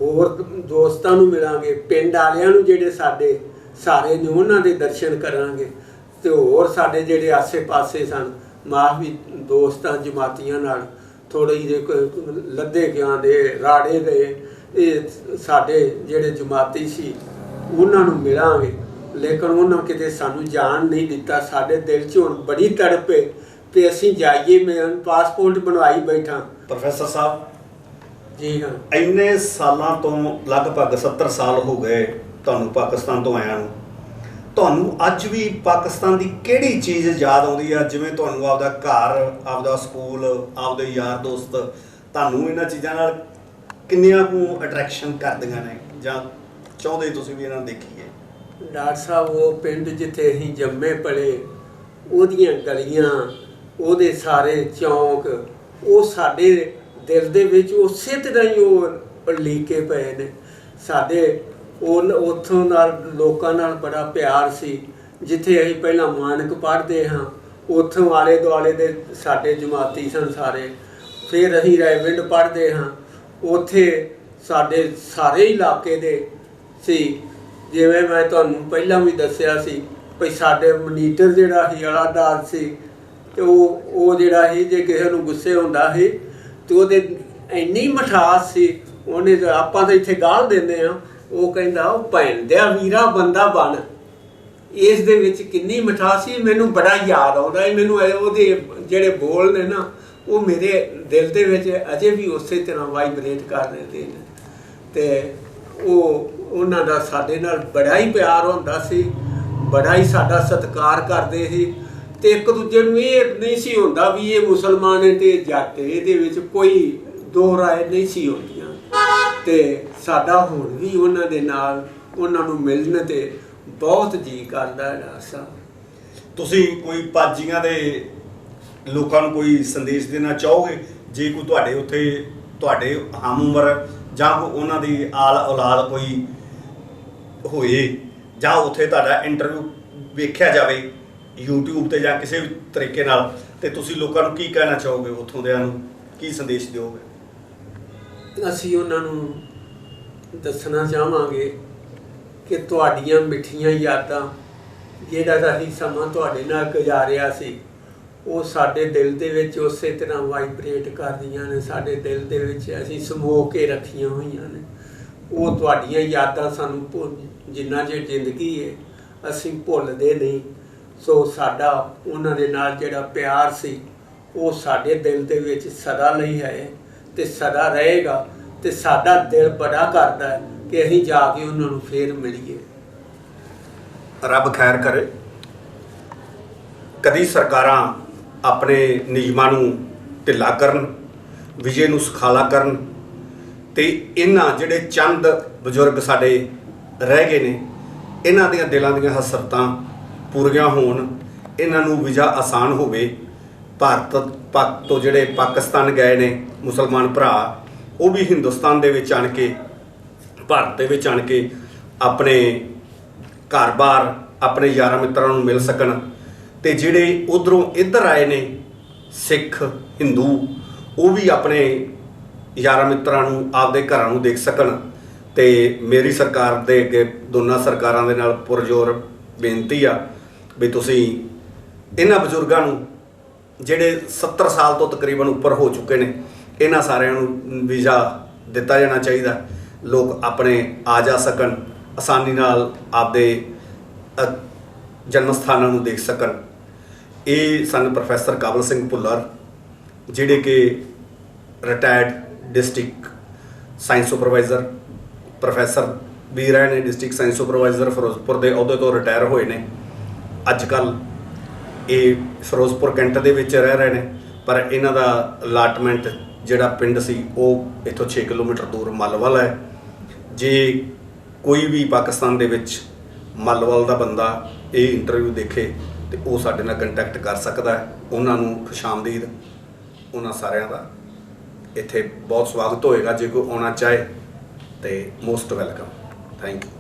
Speaker 2: ਹੋਰ ਦੋਸਤਾਂ ਨੂੰ ਮਿਲਾਂਗੇ, ਪਿੰਡ ਵਾਲਿਆਂ ਨੂੰ ਜਿਹੜੇ ਸਾਡੇ ਸਾਰੇ ਨੇ ਉਹਨਾਂ ਦੇ ਦਰਸ਼ਨ ਕਰਾਂਗੇ, ਤੇ ਹੋਰ ਸਾਡੇ ਜਿਹੜੇ ਆਸੇ-ਪਾਸੇ ਸਨ ਮਾਂ ਵੀ ਦੋਸਤਾਂ ਜਮਾਤੀਆਂ ਨਾਲ ਥੋੜ੍ਹੀ ਜਿਹੀ ਲੱਦੇ ਗਿਆ ਦੇ ਰਾੜੇ ਗਏ, ਇਹ ਸਾਡੇ ਜਿਹੜੇ ਜਮਾਤੀ ਸੀ ਉਹਨਾਂ ਨੂੰ ਮਿਲਾਂਗੇ। ਲੇਕਿਨ ਉਹਨਾਂ ਕਿਤੇ ਸਾਨੂੰ ਜਾਣ ਨਹੀਂ ਦਿੱਤਾ। ਸਾਡੇ ਦਿਲ 'ਚ ਹੁਣ ਬੜੀ ਤੜਪ ਹੈ ਕਿ ਅਸੀਂ ਜਾਈਏ। ਮੈਂ ਪਾਸਪੋਰਟ ਬਣਵਾਈ ਬੈਠਾ।
Speaker 1: ਪ੍ਰੋਫੈਸਰ ਸਾਹਿਬ
Speaker 2: ਜੀ ਹਾਂ,
Speaker 1: ਇੰਨੇ ਸਾਲਾਂ ਤੋਂ ਲਗਭਗ 70 ਸਾਲ ਹੋ ਗਏ ਤੁਹਾਨੂੰ ਪਾਕਿਸਤਾਨ ਤੋਂ ਆਇਆ ਨੂੰ, ਤੁਹਾਨੂੰ ਅੱਜ ਵੀ ਪਾਕਿਸਤਾਨ ਦੀ ਕਿਹੜੀ ਚੀਜ਼ ਯਾਦ ਆਉਂਦੀ ਹੈ? ਜਿਵੇਂ ਤੁਹਾਨੂੰ ਆਪਦਾ ਘਰ, ਆਪਦਾ ਸਕੂਲ, ਆਪਦੇ ਯਾਰ ਦੋਸਤ, ਤੁਹਾਨੂੰ ਇਹਨਾਂ ਚੀਜ਼ਾਂ ਨਾਲ ਕਿੰਨੀਆਂ ਕੁ ਅਟਰੈਕਸ਼ਨ ਕਰਦੀਆਂ ਨੇ ਜਾਂ ਚਾਹੁੰਦੇ ਤੁਸੀਂ ਵੀ ਇਹਨਾਂ ਨੂੰ ਦੇਖੀਏ?
Speaker 2: ਡਾਕਟਰ ਸਾਹਿਬ, ਉਹ ਪਿੰਡ ਜਿੱਥੇ ਅਸੀਂ ਜੰਮੇ ਪਲੇ, ਉਹਦੀਆਂ ਗਲੀਆਂ, ਉਹਦੇ ਸਾਰੇ ਚੌਂਕ, ਉਹ ਸਾਡੇ ਦਿਲ ਦੇ ਵਿੱਚ ਉਸੇ ਤਰ੍ਹਾਂ ਹੀ ਉਹ ਲੀਕੇ ਪਏ ਨੇ। ਸਾਡੇ ਉਹ ਉੱਥੋਂ ਨਾਲ ਲੋਕਾਂ ਨਾਲ ਬੜਾ ਪਿਆਰ ਸੀ। ਜਿੱਥੇ ਅਸੀਂ ਪਹਿਲਾਂ ਮਾਨਕ ਪੜ੍ਹਦੇ ਹਾਂ, ਉੱਥੋਂ ਆਲੇ ਦੁਆਲੇ ਦੇ ਸਾਡੇ ਜਮਾਤੀ ਸਨ ਸਾਰੇ। ਫਿਰ ਅਸੀਂ ਰਾਏਵਿੰਡ ਪੜ੍ਹਦੇ ਹਾਂ, ਉੱਥੇ ਸਾਡੇ ਸਾਰੇ ਇਲਾਕੇ ਦੇ ਸੀ। ਜਿਵੇਂ ਮੈਂ ਤੁਹਾਨੂੰ ਪਹਿਲਾਂ ਵੀ ਦੱਸਿਆ ਸੀ ਵੀ ਸਾਡੇ ਮਨੀਟਰ ਜਿਹੜਾ ਸੀ ਅਲਾਦਾਰ ਸੀ, ਅਤੇ ਉਹ ਜਿਹੜਾ ਸੀ ਜੇ ਕਿਸੇ ਨੂੰ ਗੁੱਸੇ ਹੁੰਦਾ ਸੀ ਅਤੇ ਉਹਦੇ ਇੰਨੀ ਮਿਠਾਸ ਸੀ, ਉਹਨੇ ਆਪਾਂ ਤਾਂ ਇੱਥੇ ਗਾਲ ਦਿੰਦੇ ਹਾਂ, ਉਹ ਕਹਿੰਦਾ ਉਹ ਭੈਣ ਦਿਆ ਵੀਰਾ ਬੰਦਾ ਬਣ। ਇਸ ਦੇ ਵਿੱਚ ਕਿੰਨੀ ਮਿਠਾਸ ਸੀ, ਮੈਨੂੰ ਬੜਾ ਯਾਦ ਆਉਂਦਾ ਹੈ। ਮੈਨੂੰ ਉਹਦੇ ਜਿਹੜੇ ਬੋਲ ਨੇ ਨਾ, ਉਹ ਮੇਰੇ ਦਿਲ ਦੇ ਵਿੱਚ ਅਜੇ ਵੀ ਉਸੇ ਤਰ੍ਹਾਂ ਵਾਈਬਰੇਟ ਕਰ ਰਹੇ ਨੇ। ਅਤੇ ਉਹਨਾਂ ਦਾ ਸਾਡੇ ਨਾਲ ਬੜਾ ਹੀ ਪਿਆਰ ਹੁੰਦਾ ਸੀ, ਬੜਾ ਹੀ ਸਾਡਾ ਸਤਿਕਾਰ ਕਰਦੇ ਸੀ। ਅਤੇ ਇੱਕ ਦੂਜੇ ਨੂੰ ਇਹ ਨਹੀਂ ਸੀ ਹੁੰਦਾ ਵੀ ਇਹ ਮੁਸਲਮਾਨ ਹੈ ਅਤੇ ਜੱਟ, ਇਹਦੇ ਵਿੱਚ ਕੋਈ ਦੋ ਰਾਏ ਨਹੀਂ ਸੀ ਹੁੰਦੀਆਂ। ਅਤੇ ਸਾਡਾ ਹੁਣ ਵੀ ਉਹਨਾਂ ਦੇ ਨਾਲ ਉਹਨਾਂ ਨੂੰ ਮਿਲਣ 'ਤੇ ਬਹੁਤ ਜੀਅ ਕਰਦਾ ਹੈ।
Speaker 1: ਤੁਸੀਂ ਕੋਈ ਪਾਜੀਆਂ ਦੇ ਲੋਕਾਂ ਨੂੰ ਕੋਈ ਸੰਦੇਸ਼ ਦੇਣਾ ਚਾਹੋਗੇ? ਜੇ ਕੋਈ ਤੁਹਾਡੇ ਉੱਥੇ ਤੁਹਾਡੇ ਹਮ ਉਮਰ ਜਾਂ ਉਹਨਾਂ ਦੀ ਆਲ ਔਲਾਦ ਕੋਈ ਹੋਏ, ਜਾਂ ਉੱਥੇ ਤੁਹਾਡਾ ਇੰਟਰਵਿਊ ਵੇਖਿਆ ਜਾਵੇ YouTube 'ਤੇ ਜਾਂ ਕਿਸੇ ਵੀ ਤਰੀਕੇ ਨਾਲ, ਅਤੇ ਤੁਸੀਂ ਲੋਕਾਂ ਨੂੰ ਕੀ ਕਹਿਣਾ ਚਾਹੋਗੇ? ਉੱਥੋਂ ਦਿਆਂ ਨੂੰ ਕੀ ਸੰਦੇਸ਼ ਦਿਓਗੇ?
Speaker 2: ਅਸੀਂ ਉਹਨਾਂ ਨੂੰ ਦੱਸਣਾ ਚਾਹਾਂਗੇ ਕਿ ਤੁਹਾਡੀਆਂ ਮਿੱਠੀਆਂ ਯਾਦਾਂ, ਜਿਹੜਾ ਅਸੀਂ ਸਮਾਂ ਤੁਹਾਡੇ ਨਾਲ ਗੁਜ਼ਾਰਿਆ ਸੀ, ਉਹ ਸਾਡੇ ਦਿਲ ਦੇ ਵਿੱਚ ਉਸੇ ਤਰ੍ਹਾਂ ਵਾਈਬਰੇਟ ਕਰਦੀਆਂ ਨੇ। ਸਾਡੇ ਦਿਲ ਦੇ ਵਿੱਚ ਅਸੀਂ ਸਮੋ ਕੇ ਰੱਖੀਆਂ ਹੋਈਆਂ ਨੇ। ਉਹ ਤੁਹਾਡੀਆਂ ਯਾਦਾਂ ਸਾਨੂੰ ਜਿੰਨਾ ਚਿਰ ਜ਼ਿੰਦਗੀ ਹੈ ਅਸੀਂ ਭੁੱਲਦੇ ਨਹੀਂ। ਸੋ ਸਾਡਾ ਉਹਨਾਂ ਦੇ ਨਾਲ ਜਿਹੜਾ ਪਿਆਰ ਸੀ, ਉਹ ਸਾਡੇ ਦਿਲ ਦੇ ਵਿੱਚ ਸਦਾ ਲਈ ਹੈ ਅਤੇ ਸਦਾ ਰਹੇਗਾ। ਅਤੇ ਸਾਡਾ ਦਿਲ ਬੜਾ ਕਰਦਾ ਹੈ ਕਿ ਅਸੀਂ ਜਾ ਕੇ ਉਹਨਾਂ ਨੂੰ ਫੇਰ ਮਿਲੀਏ।
Speaker 1: ਰੱਬ ਖੈਰ ਕਰੇ। ਕਦੀ ਸਰਕਾਰਾਂ ਆਪਣੇ ਨਿਯਮਾਂ ਨੂੰ ਢਿੱਲਾ ਕਰਨ, ਵਿਜੇ ਨੂੰ ਸੁਖਾਲਾ ਕਰਨ, ਅਤੇ ਇਹਨਾਂ ਜਿਹੜੇ ਚੰਦ ਬਜ਼ੁਰਗ ਸਾਡੇ ਰਹਿ ਗਏ ਨੇ, ਇਹਨਾਂ ਦੀਆਂ ਦਿਲਾਂ ਦੀਆਂ ਹਸਰਤਾਂ ਪੂਰੀਆਂ ਹੋਣ, ਇਹਨਾਂ ਨੂੰ ਵੀਜ਼ਾ ਆਸਾਨ ਹੋਵੇ। ਭਾਰਤ ਤੋਂ ਜਿਹੜੇ ਪਾਕਿਸਤਾਨ ਗਏ ਨੇ ਮੁਸਲਮਾਨ ਭਰਾ, ਉਹ ਵੀ ਹਿੰਦੁਸਤਾਨ ਦੇ ਵਿੱਚ ਆਣ ਕੇ, ਭਾਰਤ ਦੇ ਵਿੱਚ ਆਣ ਕੇ ਆਪਣੇ ਘਰ-ਬਾਰ, ਆਪਣੇ ਯਾਰਾਂ ਮਿੱਤਰਾਂ ਨੂੰ ਮਿਲ ਸਕਣ। ਅਤੇ ਜਿਹੜੇ ਉੱਧਰੋਂ ਇੱਧਰ ਆਏ ਨੇ ਸਿੱਖ, ਹਿੰਦੂ, ਉਹ ਵੀ ਆਪਣੇ ਯਾਰਾਂ ਮਿੱਤਰਾਂ ਨੂੰ ਆਪਦੇ ਘਰਾਂ ਨੂੰ ਦੇਖ ਸਕਣ। ਅਤੇ ਮੇਰੀ ਸਰਕਾਰ ਦੇ ਅੱਗੇ ਦੋਨਾਂ ਸਰਕਾਰਾਂ ਦੇ ਨਾਲ ਪੁਰਜ਼ੋਰ ਬੇਨਤੀ ਆ ਵੀ ਤੁਸੀਂ ਇਹਨਾਂ ਬਜ਼ੁਰਗਾਂ ਨੂੰ, ਜਿਹੜੇ 70 ਸਾਲ ਤੋਂ ਤਕਰੀਬਨ ਉੱਪਰ ਹੋ ਚੁੱਕੇ ਨੇ, ਇਹਨਾਂ ਸਾਰਿਆਂ ਨੂੰ ਵੀਜ਼ਾ ਦਿੱਤਾ ਜਾਣਾ ਚਾਹੀਦਾ। ਲੋਕ ਆਪਣੇ ਆ ਜਾ ਸਕਣ, ਆਸਾਨੀ ਨਾਲ ਆਪਦੇ ਜਨਮ ਸਥਾਨਾਂ ਨੂੰ ਦੇਖ ਸਕਣ। ਇਹ ਸਨ ਪ੍ਰੋਫੈਸਰ ਕਾਬਲ ਸਿੰਘ ਭੁੱਲਰ, ਜਿਹੜੇ ਕਿ retired district science supervisor professor ਵੀ ਰਹੇ ਨੇ। ਡਿਸਟ੍ਰਿਕਟ ਸਾਇੰਸ ਸੁਪਰਵਾਈਜ਼ਰ ਫਿਰੋਜ਼ਪੁਰ ਦੇ ਅਹੁਦੇ ਤੋਂ ਰਿਟਾਇਰ ਹੋਏ ਨੇ। ਅੱਜ ਕੱਲ੍ਹ ਇਹ ਫਿਰੋਜ਼ਪੁਰ ਕੈਂਟ ਦੇ ਵਿੱਚ ਰਹਿ ਰਹੇ ਨੇ, ਪਰ ਇਹਨਾਂ ਦਾ ਅਲਾਟਮੈਂਟ ਜਿਹੜਾ ਪਿੰਡ ਸੀ ਉਹ ਇੱਥੋਂ 6 ਕਿਲੋਮੀਟਰ ਦੂਰ ਮੱਲਵਲ ਹੈ। ਜੇ ਕੋਈ ਵੀ ਪਾਕਿਸਤਾਨ ਦੇ ਵਿੱਚ ਮੱਲਵਲ ਦਾ ਬੰਦਾ ਇਹ ਇੰਟਰਵਿਊ ਦੇਖੇ ਤੇ ਉਹ ਸਾਡੇ ਨਾਲ ਕੰਟੈਕਟ ਕਰ ਸਕਦਾ ਹੈ। ਉਹਨਾਂ ਨੂੰ ਖੁਸ਼ਾਮਦੀਦ, ਉਹਨਾਂ ਸਾਰਿਆਂ ਦਾ ਇੱਥੇ ਬਹੁਤ ਸਵਾਗਤ ਹੋਏਗਾ। ਜੇ ਕੋਈ ਆਉਣਾ ਚਾਹੇ ਤੇ ਮੋਸਟ ਵੈਲਕਮ। Thank you.